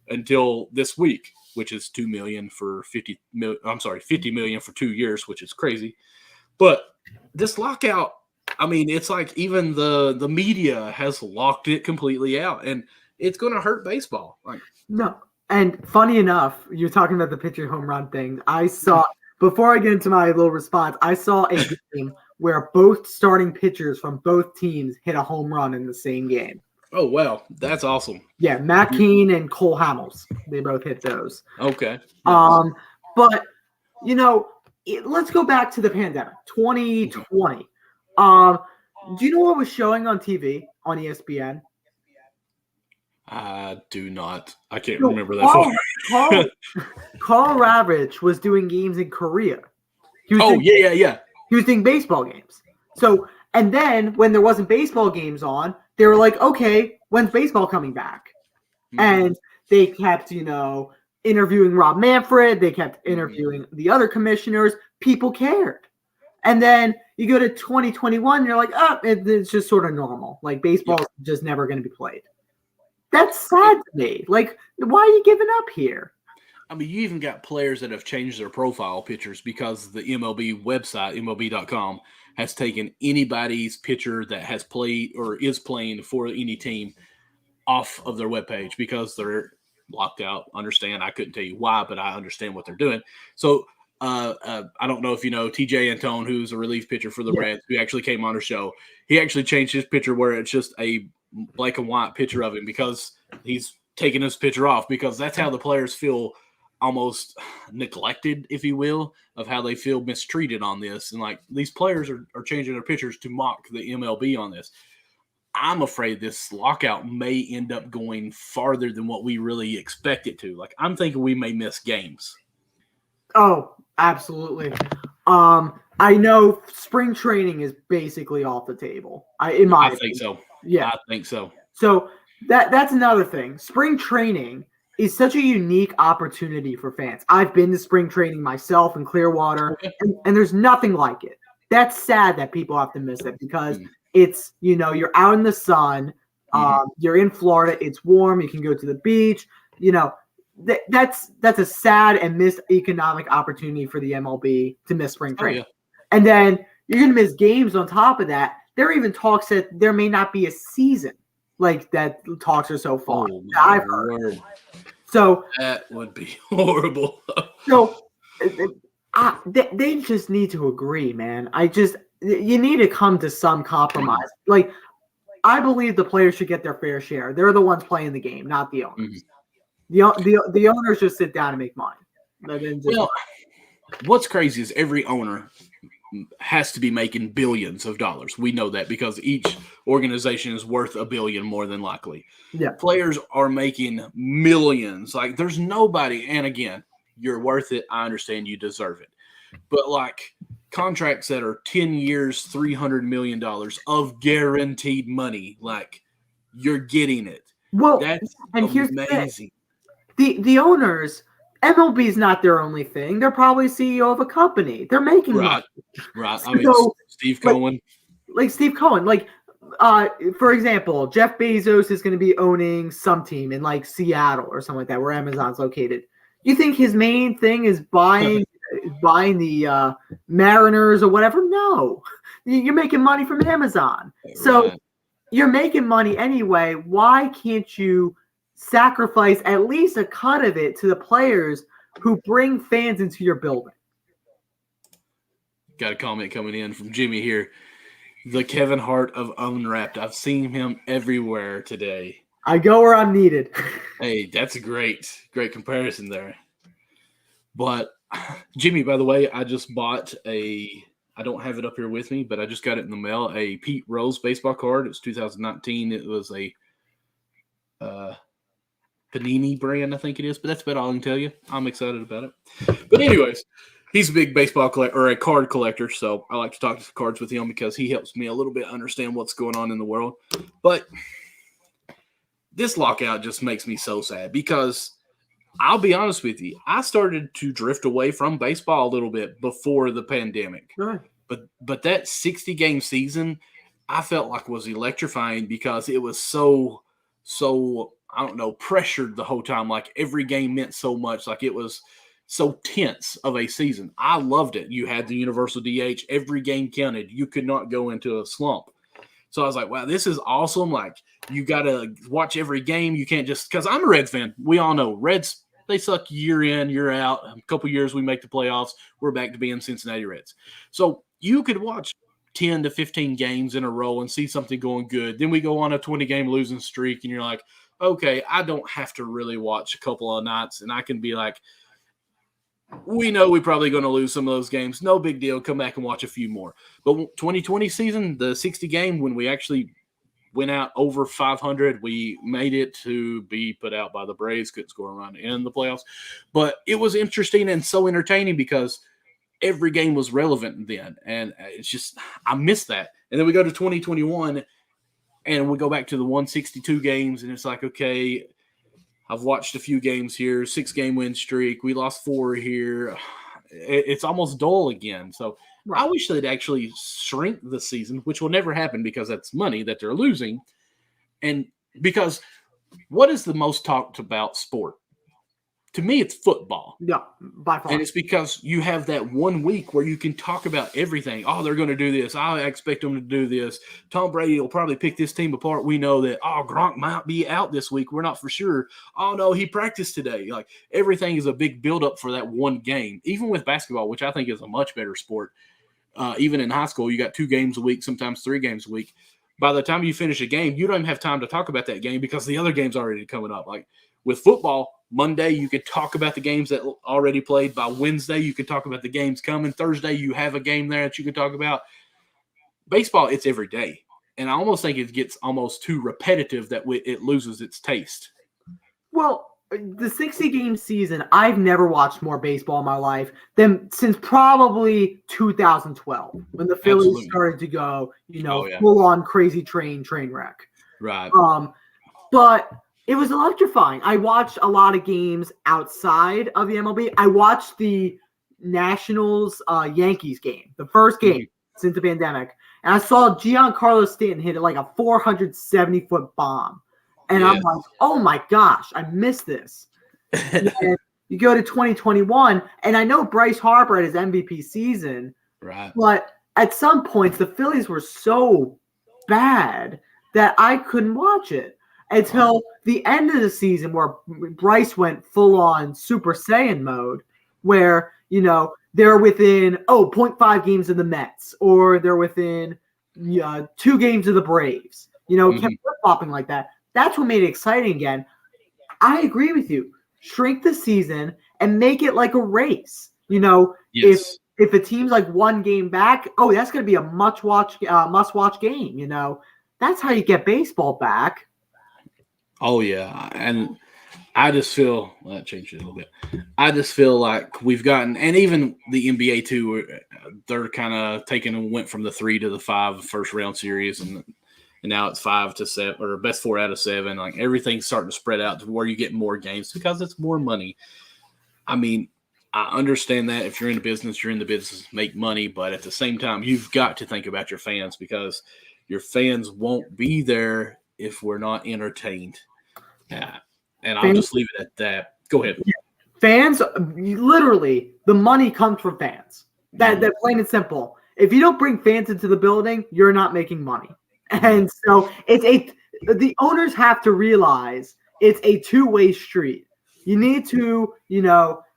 until this week, which is $2 million for $50 million for 2 years, which is crazy. But this lockout, I mean, it's like even the media has locked it completely out, and it's going to hurt baseball. Like, no. And funny enough, you're talking about the pitcher home run thing. I saw, before I get into my little response, I saw a game where both starting pitchers from both teams hit a home run in the same game. Oh, wow. That's awesome. Yeah, Matt Keane and Cole Hamels. They both hit those. Okay. But, let's go back to the pandemic, 2020. Do you know what was showing on TV on ESPN? I do not. I can't remember that far. Carl Ravitch was doing games in Korea. He was doing baseball games. So, and then when there wasn't baseball games on, they were like, okay, when's baseball coming back? Mm-hmm. And they kept, interviewing Rob Manfred. They kept interviewing the other commissioners. People cared. And then you go to 2021, you're like, oh, it's just sort of normal. Like, baseball's just never going to be played. That's sad to me. Like, why are you giving up here? I mean, you even got players that have changed their profile pictures because the MLB website, MLB.com, has taken anybody's picture that has played or is playing for any team off of their webpage because they're locked out. Understand? I couldn't tell you why, but I understand what they're doing. So I don't know if you know TJ Antone, who's a relief pitcher for the Reds, who actually came on our show. He actually changed his picture where it's just a black and white picture of him because he's taking his picture off because that's how the players feel almost neglected, if you will, of how they feel mistreated on this. And like these players are changing their pictures to mock the MLB on this. I'm afraid this lockout may end up going farther than what we really expect it to. Like, I'm thinking we may miss games. Oh, absolutely. I know spring training is basically off the table. I think so. Yeah, I think so. So that's another thing. Spring training is such a unique opportunity for fans. I've been to spring training myself in Clearwater, and there's nothing like it. That's sad that people have to miss it because it's, you're out in the sun, you're in Florida, it's warm, you can go to the beach, that's a sad and missed economic opportunity for the MLB to miss spring training. And then you're going to miss games on top of that. There are even talks that there may not be a season. Like, that talks are so far. I've heard. So that would be horrible. So they just need to agree, man. You need to come to some compromise. Like, I believe the players should get their fair share. They're the ones playing the game, not the owners. The owners just sit down and make money. what's crazy is every owner has to be making billions of dollars. We know that because each organization is worth $1 billion more than likely. Yeah. Players are making millions. Like there's nobody. And again, you're worth it. I understand you deserve it. But like contracts that are 10 years, $300 million of guaranteed money, like you're getting it. Well, That's and here's amazing. The owners, MLB is not their only thing. They're probably CEO of a company. They're making money. Right. So, I mean, Steve Cohen. Like Steve Cohen. Like, for example, Jeff Bezos is going to be owning some team in like Seattle or something like that, where Amazon's located. You think his main thing is buying the Mariners or whatever? No. You're making money from Amazon. So you're making money anyway. Why can't you sacrifice at least a cut of it to the players who bring fans into your building? Got a comment coming in from Jimmy here. The Kevin Hart of Unwrapped. I've seen him everywhere today. I go where I'm needed. Hey, that's a great comparison there. But Jimmy, by the way, I just bought I don't have it up here with me, but I just got it in the mail, a Pete Rose baseball card. It's 2019. It was a Panini brand, I think it is, but that's about all I can tell you. I'm excited about it. But anyways, he's a big baseball collector or a card collector, so I like to talk to cards with him because he helps me a little bit understand what's going on in the world. But this lockout just makes me so sad because I'll be honest with you, I started to drift away from baseball a little bit before the pandemic. Right. But that 60-game season, I felt like was electrifying because it was so I don't know, pressured the whole time. Like every game meant so much. Like it was so tense of a season. I loved it. You had the universal DH. Every game counted. You could not go into a slump. So I was like, wow, this is awesome. Like you got to watch every game. You can't just – because I'm a Reds fan. We all know Reds, they suck year in, year out. A couple years we make the playoffs. We're back to being Cincinnati Reds. So you could watch 10 to 15 games in a row and see something going good. Then we go on a 20-game losing streak, and you're like, okay, I don't have to really watch a couple of nights, and I can be like, we know we're probably going to lose some of those games. No big deal. Come back and watch a few more. But 2020 season, the 60 game, when we actually went out over 500, we made it to be put out by the Braves. Couldn't score a run in the playoffs. But it was interesting and so entertaining because every game was relevant then. And it's just, I miss that. And then we go to 2021 and we go back to the 162 games, and it's like, okay, I've watched a few games here, 6-game win streak. We lost 4 here. It's almost dull again. So I wish they'd actually shrink the season, which will never happen because that's money that they're losing. And because what is the most talked about sport? To me, it's football. Yeah, by far. And it's because you have that 1 week where you can talk about everything. Oh, they're going to do this. I expect them to do this. Tom Brady will probably pick this team apart. We know that, oh, Gronk might be out this week. We're not for sure. Oh, no, he practiced today. Like, everything is a big buildup for that one game. Even with basketball, which I think is a much better sport. Even in high school, you got 2 games a week, sometimes 3 games a week. By the time you finish a game, you don't even have time to talk about that game because the other game's already coming up. Like, with football, Monday, you could talk about the games that already played. By Wednesday, you could talk about the games coming. Thursday, you have a game there that you could talk about. Baseball, it's every day. And I almost think it gets almost too repetitive that it loses its taste. Well, the 60-game season, I've never watched more baseball in my life than since probably 2012 when the Phillies started to go, full-on crazy train wreck. Right. But it was electrifying. I watched a lot of games outside of the MLB. I watched the Nationals Yankees game, the first game since the pandemic. And I saw Giancarlo Stanton hit like a 470-foot bomb. And I'm like, oh my gosh, I missed this. And you go to 2021, and I know Bryce Harper had his MVP season. Right. But at some points, the Phillies were so bad that I couldn't watch it. Until the end of the season where Bryce went full-on Super Saiyan mode where, they're within, 0.5 games of the Mets or they're within 2 games of the Braves. Kept flip-flopping like that. That's what made it exciting again. I agree with you. Shrink the season and make it like a race. Yes. If a team's like one game back, oh, that's going to be a must watch game. That's how you get baseball back. Oh yeah, and I just feel that changed it a little bit. I just feel like we've gotten, and even the NBA too, they're kind of went from the 3 to the 5 first round series, and now it's 5 to 7 or best 4 out of 7. Like everything's starting to spread out to where you get more games because it's more money. I mean, I understand that if you're in the business, make money, but at the same time, you've got to think about your fans because your fans won't be there if we're not entertained. Yeah. And I'll just leave it at that. Go ahead. Fans, literally, the money comes from fans. That plain and simple. If you don't bring fans into the building, you're not making money. And so the owners have to realize it's a two-way street. You need to,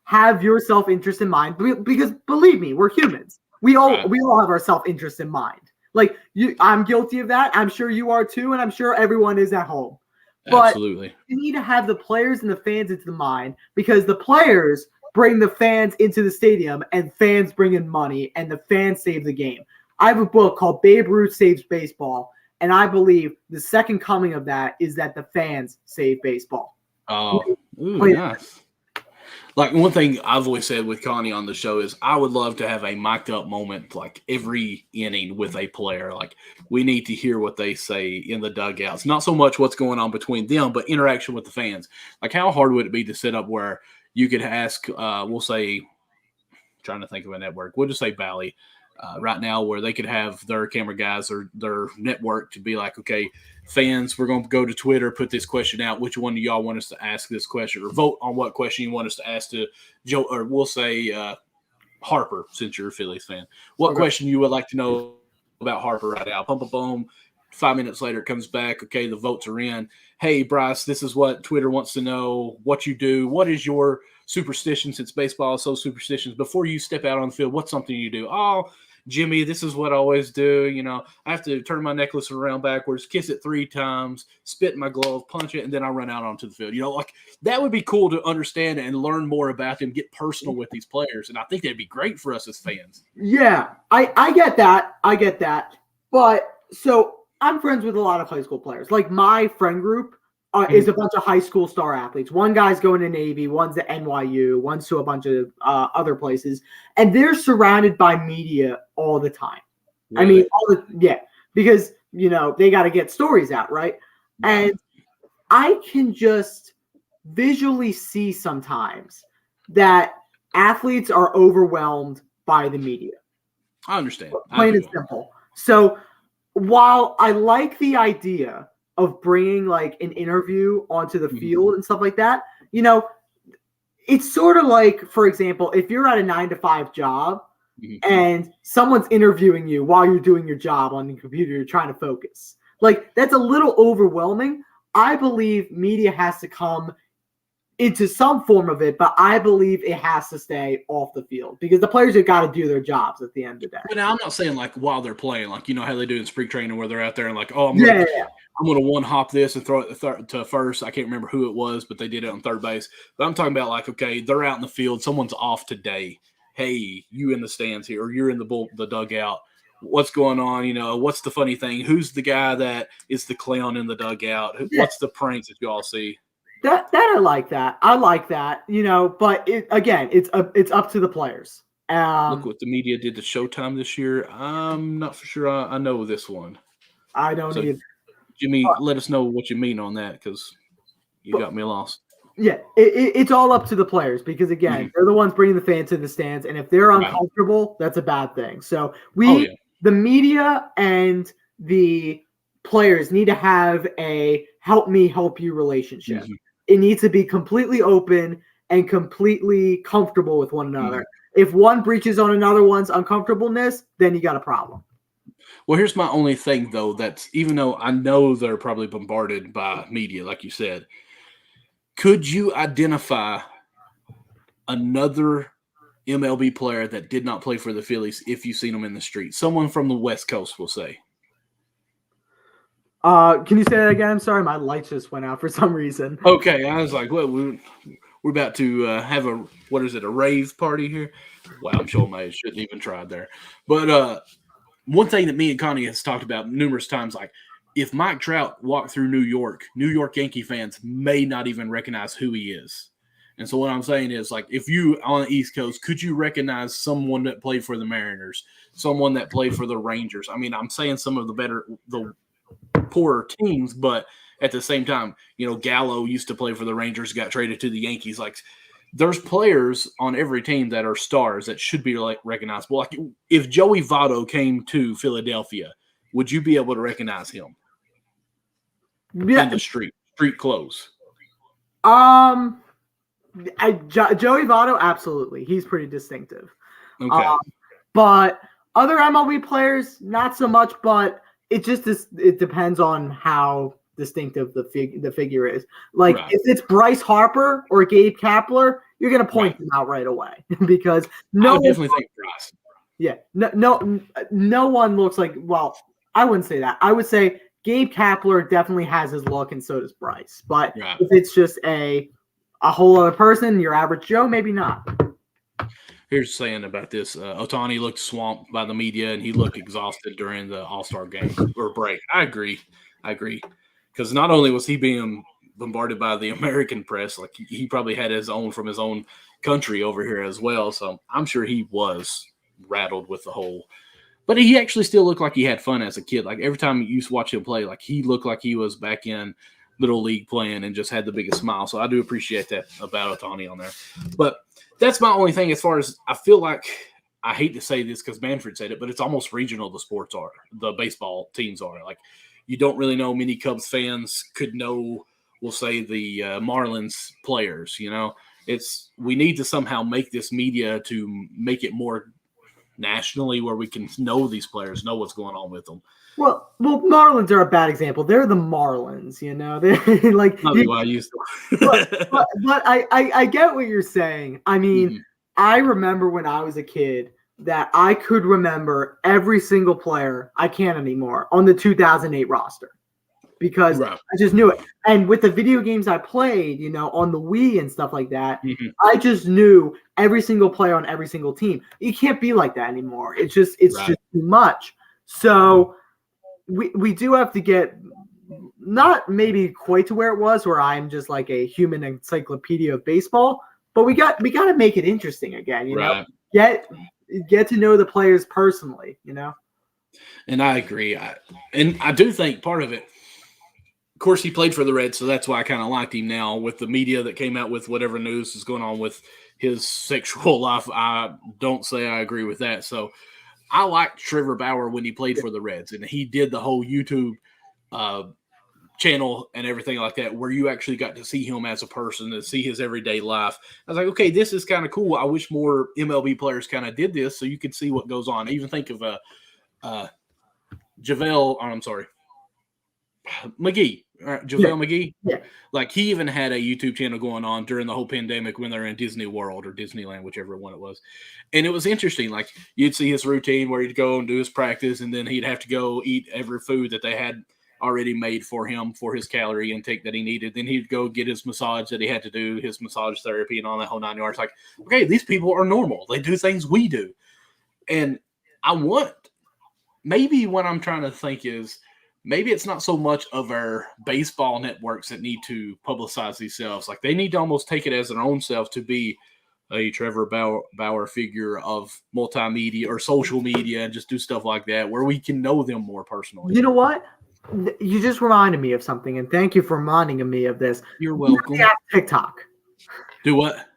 have your self-interest in mind because believe me, we're humans. We all have our self-interest in mind. Like I'm guilty of that. I'm sure you are too, and I'm sure everyone is at home. But absolutely, you need to have the players and the fans into the mind because the players bring the fans into the stadium and fans bring in money and the fans save the game. I have a book called Babe Ruth Saves Baseball, and I believe the second coming of that is that the fans save baseball. Oh, nice. Like one thing I've always said with Connie on the show is I would love to have a mic'd up moment like every inning with a player. Like we need to hear what they say in the dugouts. Not so much what's going on between them, but interaction with the fans. Like how hard would it be to set up where you could ask, we'll say, trying to think of a network. We'll just say Bally right now where they could have their camera guys or their network to be like, okay, fans, we're going to go to Twitter, put this question out. Which one do y'all want us to ask this question or vote on what question you want us to ask to Joe, or we'll say Harper, since you're a Phillies fan. What question you would like to know about Harper right now? Pump a boom. 5 minutes later, it comes back. Okay, the votes are in. Hey, Bryce, this is what Twitter wants to know. What you do. What is your superstition since baseball is so superstitious? Before you step out on the field, what's something you do? Oh, Jimmy, this is what I always do. I have to turn my necklace around backwards, kiss it 3 times, spit in my glove, punch it, and then I run out onto the field. Like that would be cool to understand and learn more about them, get personal with these players. And I think that'd be great for us as fans. Yeah, I get that. But so I'm friends with a lot of high school players. Like my friend group is a bunch of high school star athletes. One guy's going to Navy, one's at NYU, one's to a bunch of other places, and they're surrounded by media all the time. Really? I mean, because they got to get stories out, right? And I can just visually see sometimes that athletes are overwhelmed by the media. I understand. Plain and simple. So while I like the idea of bringing like an interview onto the field and stuff like that, it's sort of like, for example, if you're at a 9-to-5 job and someone's interviewing you while you're doing your job on the computer, you're trying to focus. Like that's a little overwhelming. I believe media has to come into some form of it, but I believe it has to stay off the field because the players have got to do their jobs at the end of the day. But now I'm not saying like while they're playing, like how they do in spring training where they're out there and like, oh, I'm gonna one hop this and throw it to first. I can't remember who it was, but they did it on third base. But I'm talking about like, okay, they're out in the field, someone's off today. Hey, you in the stands here, or you're in the dugout. What's going on? What's the funny thing? Who's the guy that is the clown in the dugout? What's the pranks that you all see? That I like that. But it's up to the players. Look what the media did to Showtime this year. I'm not for sure I know this one. I don't either. Jimmy, let us know what you mean on that because you got me lost. Yeah, it's all up to the players because, again, they're the ones bringing the fans to the stands. And if they're uncomfortable, that's a bad thing. So the media and the players need to have a help me, help you relationship. It needs to be completely open and completely comfortable with one another. If one breaches on another one's uncomfortableness, then you got a problem. Well, here's my only thing, though, that's even though I know they're probably bombarded by media, like you said, could you identify another MLB player that did not play for the Phillies if you've seen them in the street? Someone from the West Coast, we'll say. Can you say that again? I'm sorry, my lights just went out for some reason. Okay, I was like, well, we're We're about to have a rave party here. Wow, I'm showing my age. Shouldn't even tried there. But one thing that me and Connie has talked about numerous times, like if Mike Trout walked through New York Yankee fans may not even recognize who he is. And so what I'm saying is, like, if you on the East Coast, could you recognize someone that played for the Mariners, someone that played for the Rangers? I mean, I'm saying some of the poorer teams, but at the same time, Gallo used to play for the Rangers, got traded to the Yankees. Like, there's players on every team that are stars that should be like recognizable. Like, if Joey Votto came to Philadelphia, would you be able to recognize him? Yeah. In the street clothes. Joey Votto, absolutely. He's pretty distinctive. Okay. But other MLB players, not so much. But it depends on how distinctive the figure is. Like, if it's Bryce Harper or Gabe Kapler, you're gonna point them out right away because I would definitely think Bryce. Yeah, no one looks like. Well, I wouldn't say that. I would say Gabe Kapler definitely has his look, and so does Bryce. But if it's just a whole other person, your average Joe, maybe not. Here's saying about this. Ohtani looked swamped by the media, and he looked exhausted during the All-Star game or break. I agree. Because not only was he being bombarded by the American press, like he probably had his own from his own country over here as well. So I'm sure he was rattled with the whole. But he actually still looked like he had fun as a kid. Like every time you watch him play, like he looked like he was back in Little League playing and just had the biggest smile. So I do appreciate that about Ohtani on there. But that's my only thing as far as I feel like, I hate to say this because Manfred said it, but it's almost regional the baseball teams are. Like, you don't really know many Cubs fans could know, we'll say, the Marlins players, we need to somehow make this media to make it more nationally where we can know these players, know what's going on with them. Well, Marlins are a bad example. They're the Marlins, They're like. I used to. but I get what you're saying. I mean, I remember when I was a kid that I could remember every single player. I can't anymore on the 2008 roster because I just knew it. And with the video games I played, on the Wii and stuff like that, I just knew every single player on every single team. You can't be like that anymore. It's just too much. So we do have to get not maybe quite to where it was, where I'm just like a human encyclopedia of baseball, but we got to make it interesting again. Get to know the players personally. And I agree. I do think part of it. Of course, he played for the Reds, so that's why I kind of liked him. Now with the media that came out with whatever news is going on with his sexual life, I don't say I agree with that. So I liked Trevor Bauer when he played for the Reds, and he did the whole YouTube channel and everything like that, where you actually got to see him as a person and see his everyday life. I was like, okay, this is kind of cool. I wish more MLB players kind of did this so you could see what goes on. I even think of McGee. McGee. Yeah. Like, he even had a YouTube channel going on during the whole pandemic when they're in Disney World or Disneyland, whichever one it was. And it was interesting. Like, you'd see his routine where he'd go and do his practice, and then he'd have to go eat every food that they had already made for him for his calorie intake that he needed. Then he'd go get his massage that he had to do, his massage therapy and all that whole 9 yards. Like, okay, these people are normal. They do things we do. And maybe what I'm trying to think is, maybe it's not so much of our baseball networks that need to publicize themselves. Like, they need to almost take it as their own self to be a Trevor Bauer figure of multimedia or social media and just do stuff like that where we can know them more personally. You know what? You just reminded me of something, and thank you for reminding me of this. You're welcome. TikTok. Do what?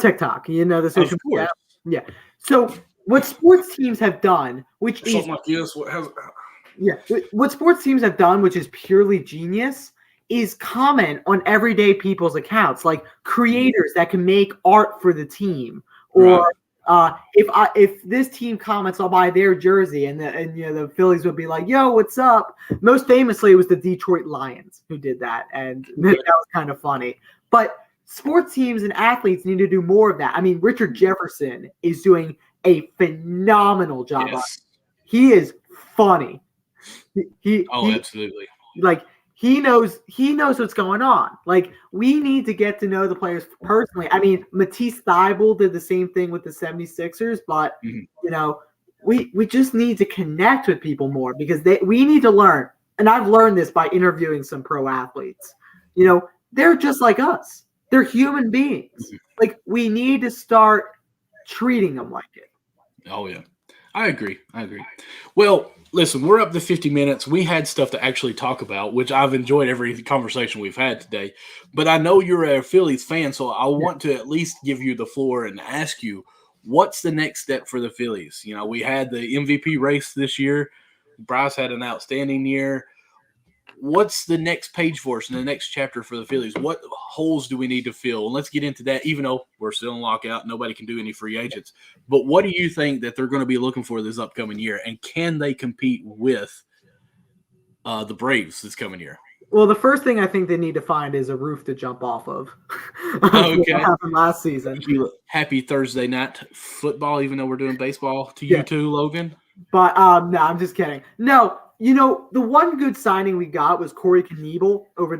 TikTok. The social media. Yeah. So what sports teams have done, which is something like this, what sports teams have done, which is purely genius, is comment on everyday people's accounts, like creators that can make art for the team, or if this team comments, I'll buy their jersey, and the Phillies would be like, "Yo, what's up?" Most famously, it was the Detroit Lions who did that, and that was kind of funny. But sports teams and athletes need to do more of that. I mean, Richard Jefferson is doing a phenomenal job. Yes. He is funny. Absolutely. Like, he knows what's going on. Like, we need to get to know the players personally. I mean, Matisse Thybulle did the same thing with the 76ers, but we just need to connect with people more because we need to learn. And I've learned this by interviewing some pro athletes. They're just like us. They're human beings. Like, we need to start treating them like it. Oh, yeah. I agree. Well, listen, we're up to 50 minutes. We had stuff to actually talk about, which I've enjoyed every conversation we've had today. But I know you're a Phillies fan, so I want to at least give you the floor and ask you, what's the next step for the Phillies? We had the MVP race this year. Bryce had an outstanding year. What's the next page for us in the next chapter for the Phillies? What holes do we need to fill? And let's get into that, even though we're still in lockout. Nobody can do any free agents. But what do you think that they're going to be looking for this upcoming year? And can they compete with the Braves this coming year? Well, the first thing I think they need to find is a roof to jump off of. Okay. What happened last season. Happy Thursday night football, even though we're doing baseball to you too, Logan. But no, I'm just kidding. No, the one good signing we got was Corey Knebel over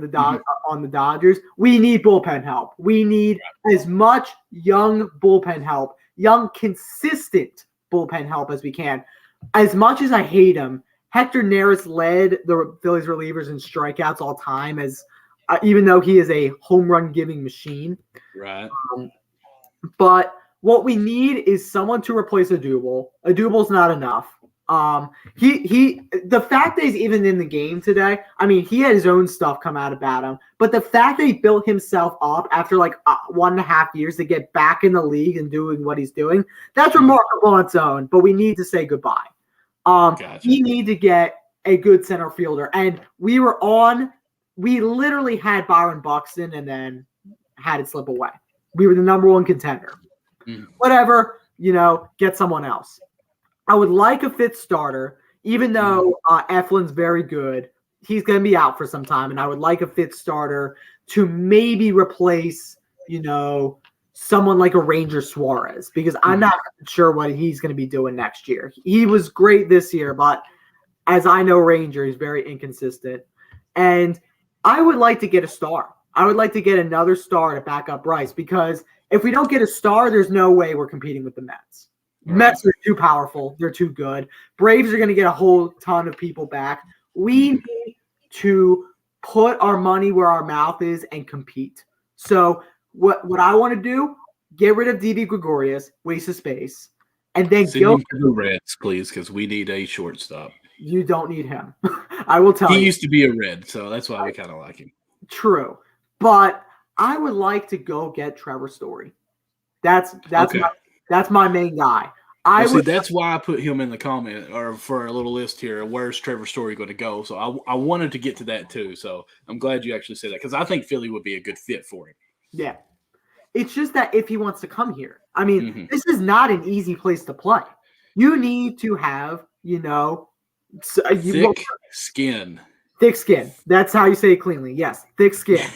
on the Dodgers. We need bullpen help. We need as much young bullpen help, young consistent bullpen help as we can. As much as I hate him, Hector Neris led the Phillies relievers in strikeouts all time, as even though he is a home run giving machine. Right. But what we need is someone to replace Adubel. Adubel's not enough. The fact that he's even in the game today, I mean, he had his own stuff come out about him, but the fact that he built himself up after 1.5 years to get back in the league and doing what he's doing, that's remarkable on its own, but we need to say goodbye. Gotcha. We need to get a good center fielder, and we literally had Byron Buxton and then had it slip away. We were the number one contender. Whatever, get someone else. I would like a fifth starter, even though Eflin's very good. He's going to be out for some time, and I would like a fifth starter to maybe replace, someone like a Ranger Suarez, because I'm not sure what he's going to be doing next year. He was great this year, but as I know Ranger, he's very inconsistent. And I would like to get a star. I would like to get another star to back up Bryce, because if we don't get a star, there's no way we're competing with the Mets. Mets are too powerful. They're too good. Braves are going to get a whole ton of people back. We need to put our money where our mouth is and compete. So what I want to do, get rid of Didi Gregorius, waste of space, and then send him to the Reds, please, because we need a shortstop. You don't need him. I will tell you. He used to be a Red, so that's why we kind of like him. True. But I would like to go get Trevor Story. That's my main guy. That's why I put him in the comment or for a little list here. Where's Trevor Story going to go? So I wanted to get to that too. So I'm glad you actually said that, because I think Philly would be a good fit for him. Yeah. It's just that if he wants to come here, I mean, this is not an easy place to play. You need to have, thick skin. Thick skin. That's how you say it cleanly. Yes, thick skin.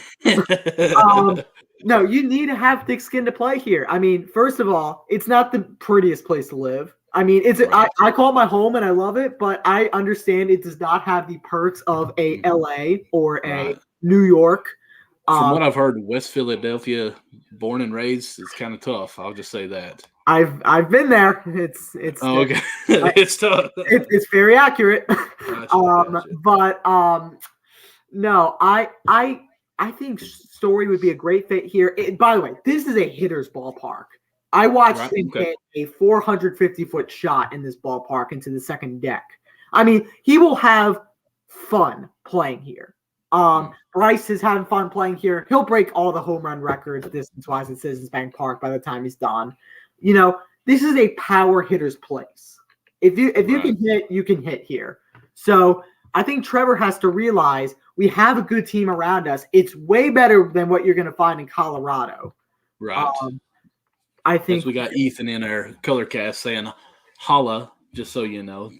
No, you need to have thick skin to play here. I mean, first of all, it's not the prettiest place to live. I mean, I call it my home and I love it, but I understand it does not have the perks of a LA or a New York. From what I've heard, West Philadelphia, born and raised, is kind of tough. I'll just say that. I've been there. It's okay. It's tough. It's very accurate. Gotcha. But no, I think Story would be a great fit here. By the way, this is a hitter's ballpark. I watched him hit a 450-foot shot in this ballpark into the second deck. I mean, he will have fun playing here. Bryce is having fun playing here. He'll break all the home run records distance-wise at Citizens Bank Park by the time he's done. This is a power hitter's place. If you can hit, you can hit here. So I think Trevor has to realize we have a good team around us. It's way better than what you're going to find in Colorado. Right. I think we got Ethan in our color cast saying holla, just so you know.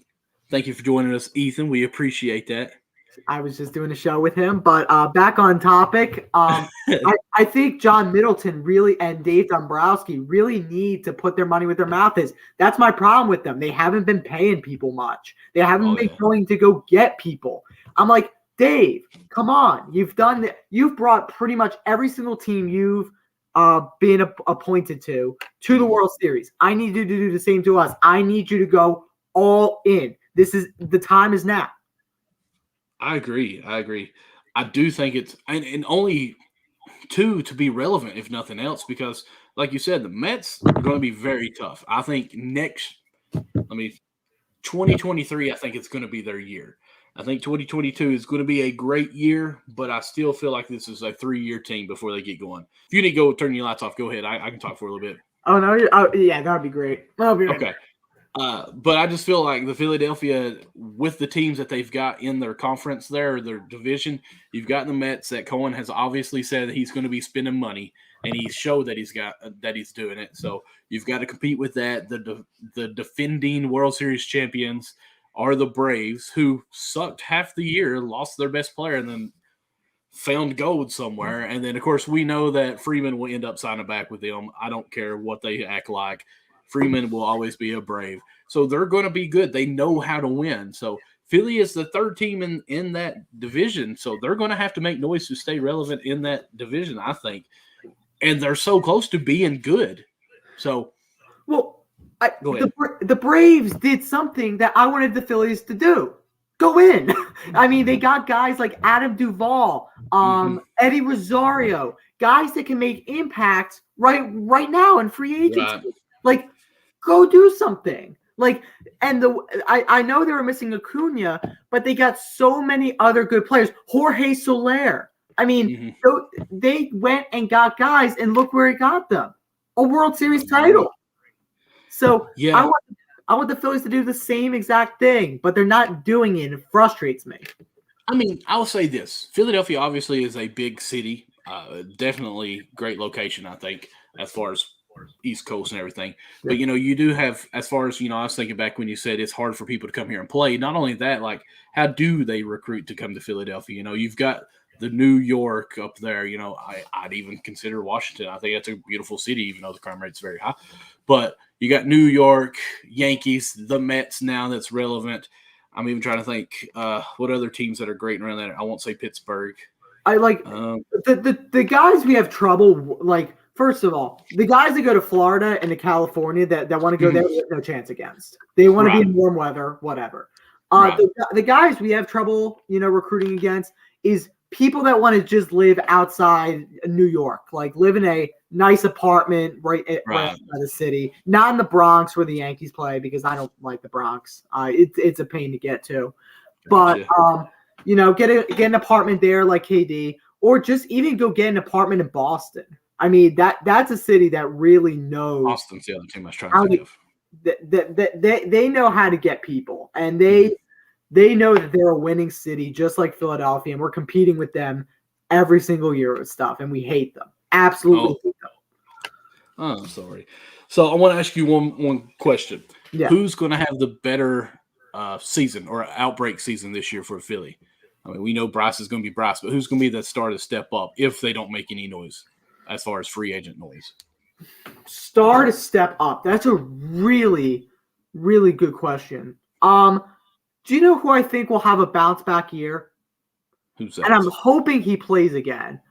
Thank you for joining us, Ethan. We appreciate that. I was just doing a show with him, but back on topic. I think John Middleton and Dave Dombrowski really need to put their money where their mouth is. That's my problem with them. They haven't been paying people much. They haven't been going to go get people. I'm like, Dave, come on. You've brought pretty much every single team you've been appointed to the World Series. I need you to do the same to us. I need you to go all in. The time is now. I agree. I do think it's and only two to be relevant, if nothing else, because like you said, the Mets are going to be very tough. I think 2023, I think it's going to be their year. I think 2022 is going to be a great year, but I still feel like this is a 3-year team before they get going. If you need to go turn your lights off, go ahead. I can talk for a little bit. Oh, no. Yeah, that would be great. I'll be right Okay. But I just feel like the Philadelphia, with the teams that they've got in their conference there, their division, you've got the Mets that Cohen has obviously said that he's going to be spending money, and he showed that he's doing it. So you've got to compete with that. The defending World Series champions are the Braves, who sucked half the year, lost their best player, and then found gold somewhere. And then, of course, we know that Freeman will end up signing back with them. I don't care what they act like. Freeman will always be a Brave. So they're going to be good. They know how to win. So Philly is the third team in that division. So they're going to have to make noise to stay relevant in that division, I think. And they're so close to being good. So, well, the Braves did something that I wanted the Phillies to do. Go in. I mean, they got guys like Adam Duvall, Eddie Rosario, guys that can make impact right now in free agency. Right. Like, go do something. Like, and I know they were missing Acuna, but they got so many other good players. Jorge Soler. I mean, they went and got guys, and look where it got them. A World Series title. So yeah. I want the Phillies to do the same exact thing, but they're not doing it. It frustrates me. I mean, I'll say this. Philadelphia obviously is a big city. Definitely great location, I think, as far as East Coast and everything. But, you do have, as far as, I was thinking back when you said it's hard for people to come here and play. Not only that, like, how do they recruit to come to Philadelphia? You've got the New York up there. I'd even consider Washington. I think that's a beautiful city, even though the crime rate's very high. But you got New York, Yankees, the Mets now that's relevant. I'm even trying to think what other teams that are great around that. I won't say Pittsburgh. I like the guys we have trouble, like, first of all, the guys that go to Florida and to California that want to go there, we have no chance against. They want to be in warm weather, whatever. The guys we have trouble, recruiting against is people that want to just live outside New York, like live in a nice apartment right outside the city, not in the Bronx where the Yankees play, because I don't like the Bronx. It's a pain to get to. But get an apartment there like KD, or just even go get an apartment in Boston. I mean, that's a city that really knows. Boston's the other team I was trying to think of. They know how to get people, and they know that they're a winning city, just like Philadelphia, and we're competing with them every single year with stuff, and we hate them. Absolutely hate them. Oh, I'm sorry. So I want to ask you one question. Yeah. Who's going to have the better season or outbreak season this year for Philly? I mean, we know Bryce is going to be Bryce, but who's going to be the star to step up if they don't make any noise as far as free agent noise? Star to step up. That's a really, really good question. Do you know who I think will have a bounce back year? Who's that? And I'm hoping he plays again.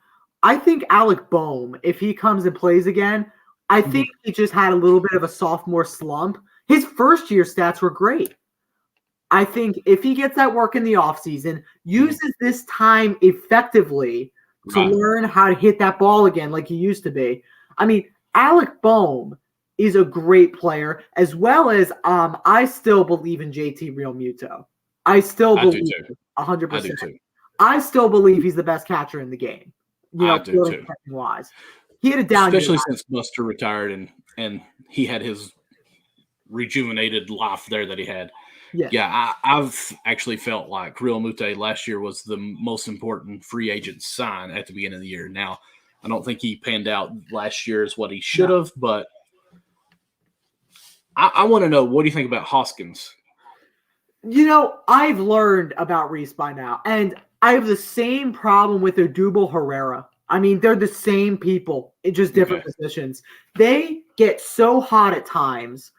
I think Alec Boehm, if he comes and plays again, I think he just had a little bit of a sophomore slump. His first year stats were great. I think if he gets that work in the offseason, uses this time effectively to learn how to hit that ball again like he used to be. I mean, Alec Boehm is a great player, as well as I still believe in JT Realmuto. I still believe 100%. I do too. I still believe he's the best catcher in the game. I do too. Wise. He had a down especially since Buster retired and he had his rejuvenated life there that he had. Yeah, I've actually felt like Real Mute last year was the most important free agent sign at the beginning of the year. Now, I don't think he panned out last year as what he should have, but I want to know, what do you think about Hoskins? I've learned about Reese by now, and I have the same problem with Odubel Herrera. I mean, they're the same people, just different positions. They get so hot at times,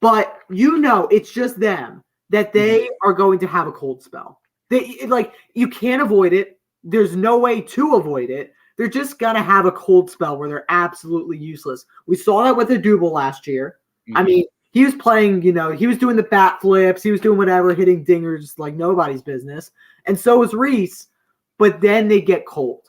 but it's just them that they are going to have a cold spell. You can't avoid it. There's no way to avoid it. They're just gonna have a cold spell where they're absolutely useless. We saw that with Adubel last year. Mm-hmm. I mean, he was playing, he was doing the bat flips, he was doing whatever, hitting dingers like nobody's business. And so was Reese, but then they get cold.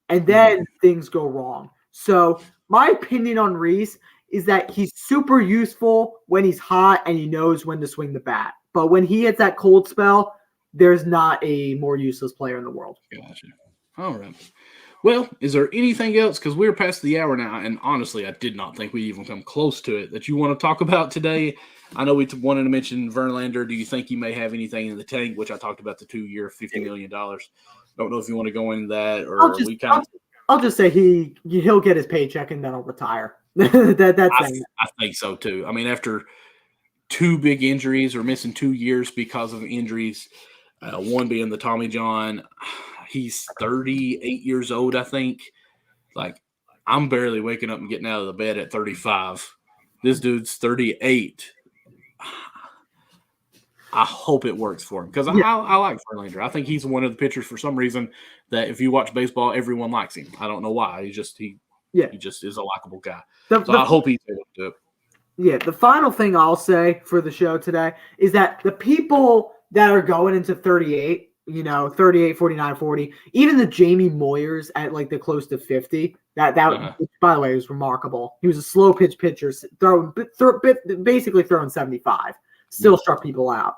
And then things go wrong. So my opinion on Reese is that he's super useful when he's hot and he knows when to swing the bat. But when he hits that cold spell, there's not a more useless player in the world. Gotcha. All right. Well, is there anything else? Because we're past the hour now, and honestly, I did not think we'd even come close to it that you want to talk about today. I know we wanted to mention Verlander. Do you think he may have anything in the tank, which I talked about the 2-year, $50 million? Don't know if you want to go into that, or I'll just say he'll get his paycheck and then he'll retire. I think so too. I mean, after 2 big injuries or missing 2 years because of injuries, one being the Tommy John. He's 38 years old, I think. Like, I'm barely waking up and getting out of the bed at 35. This dude's 38. I hope it works for him because I like Verlander. I think he's one of the pitchers for some reason that if you watch baseball, everyone likes him. I don't know why. He just is a likable guy. I hope he's able to do it. Yeah, the final thing I'll say for the show today is that the people that are going into 38, 38, 49, 40, even the Jamie Moyers at like the close to 50, that by the way, was remarkable. He was a slow pitch pitcher, basically throwing 75, still struck people out.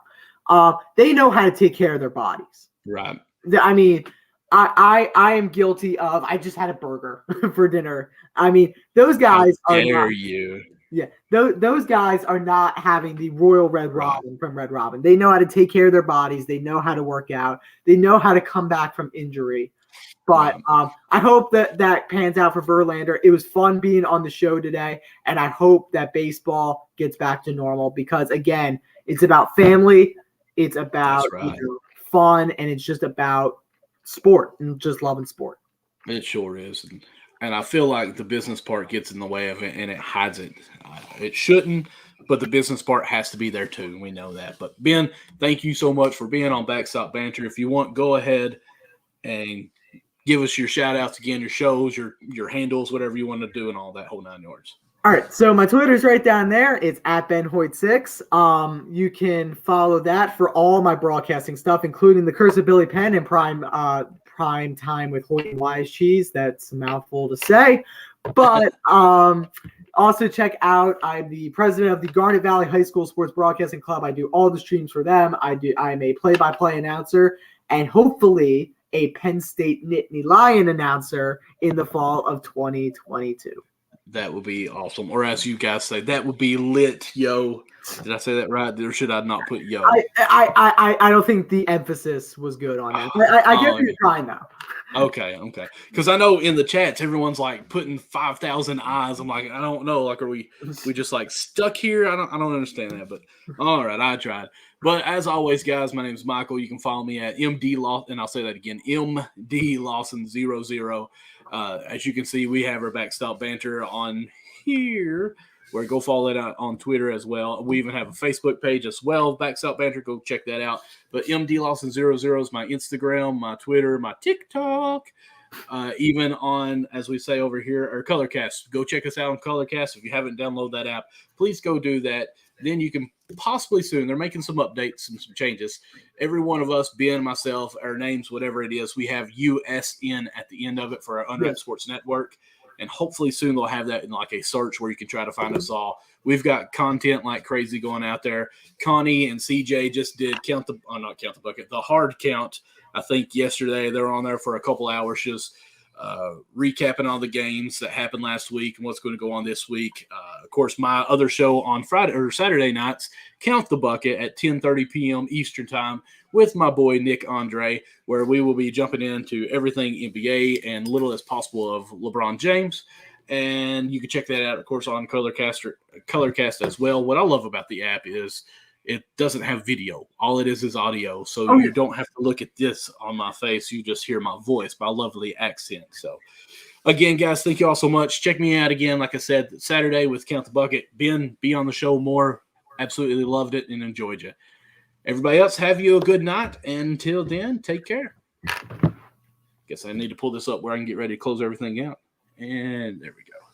They know how to take care of their bodies. Right. I mean, I am guilty of, I just had a burger for dinner. I mean, those guys How dare you. Yeah, those guys are not having the Royal Red Robin from Red Robin. They know how to take care of their bodies. They know how to work out. They know how to come back from injury. But I hope that pans out for Verlander. It was fun being on the show today, and I hope that baseball gets back to normal because, again, it's about family. It's about fun, and it's just about sport and just loving sport. It sure is. And I feel like the business part gets in the way of it, and it hides it. It shouldn't, but the business part has to be there too. We know that. But, Ben, thank you so much for being on Backstop Banter. If you want, go ahead and give us your shout-outs again, your shows, your handles, whatever you want to do, and all that whole 9 yards. All right, so my Twitter's right down there. It's at Ben Hoyt 6. You can follow that for all my broadcasting stuff, including the Curse of Billy Penn and Prime Time with Hoyt and Wise Cheese. That's a mouthful to say. But also check out, I'm the president of the Garnet Valley High School Sports Broadcasting Club. I do all the streams for them. I am a play-by-play announcer and hopefully a Penn State Nittany Lion announcer in the fall of 2022. That would be awesome. Or as you guys say, that would be lit, yo. Did I say that right? Or should I not put yo? I don't think the emphasis was good on that. I get what you're trying now. Okay. Because I know in the chats, everyone's like putting 5,000 eyes. I'm like, I don't know. Like, are we just like stuck here? I don't understand that. But all right, I tried. But as always, guys, my name is Michael. You can follow me at MD Lawson, and I'll say that again, MD Lawson 00. As you can see, we have our Backstop Banter on here. Where go follow that out on Twitter as well. We even have a Facebook page as well, Backstop Banter. Go check that out. But MD Lawson 00 is my Instagram, my Twitter, my TikTok. Even on, as we say over here, our Colorcast. Go check us out on Colorcast. If you haven't downloaded that app, please go do that. Then you can possibly soon, they're making some updates and some changes. Every one of us, Ben, myself, our names, whatever it is, we have USN at the end of it for our Unwrapped Sports Network. And hopefully soon they'll have that in like a search where you can try to find us all. We've got content like crazy going out there. Connie and CJ just did the hard count. I think yesterday they were on there for a couple hours just recapping all the games that happened last week and what's going to go on this week. Of course, my other show on Friday or Saturday nights, Count the Bucket at 10:30 p.m. Eastern Time with my boy Nick Andre, where we will be jumping into everything NBA and little as possible of LeBron James. And you can check that out, of course, on Colorcast as well. What I love about the app is it doesn't have video. All it is audio. So you don't have to look at this on my face. You just hear my voice, my lovely accent. So, again, guys, thank you all so much. Check me out again, like I said, Saturday with Count the Bucket. Ben, be on the show more. Absolutely loved it and enjoyed you. Everybody else, have you a good night. Until then, take care. Guess I need to pull this up where I can get ready to close everything out. And there we go.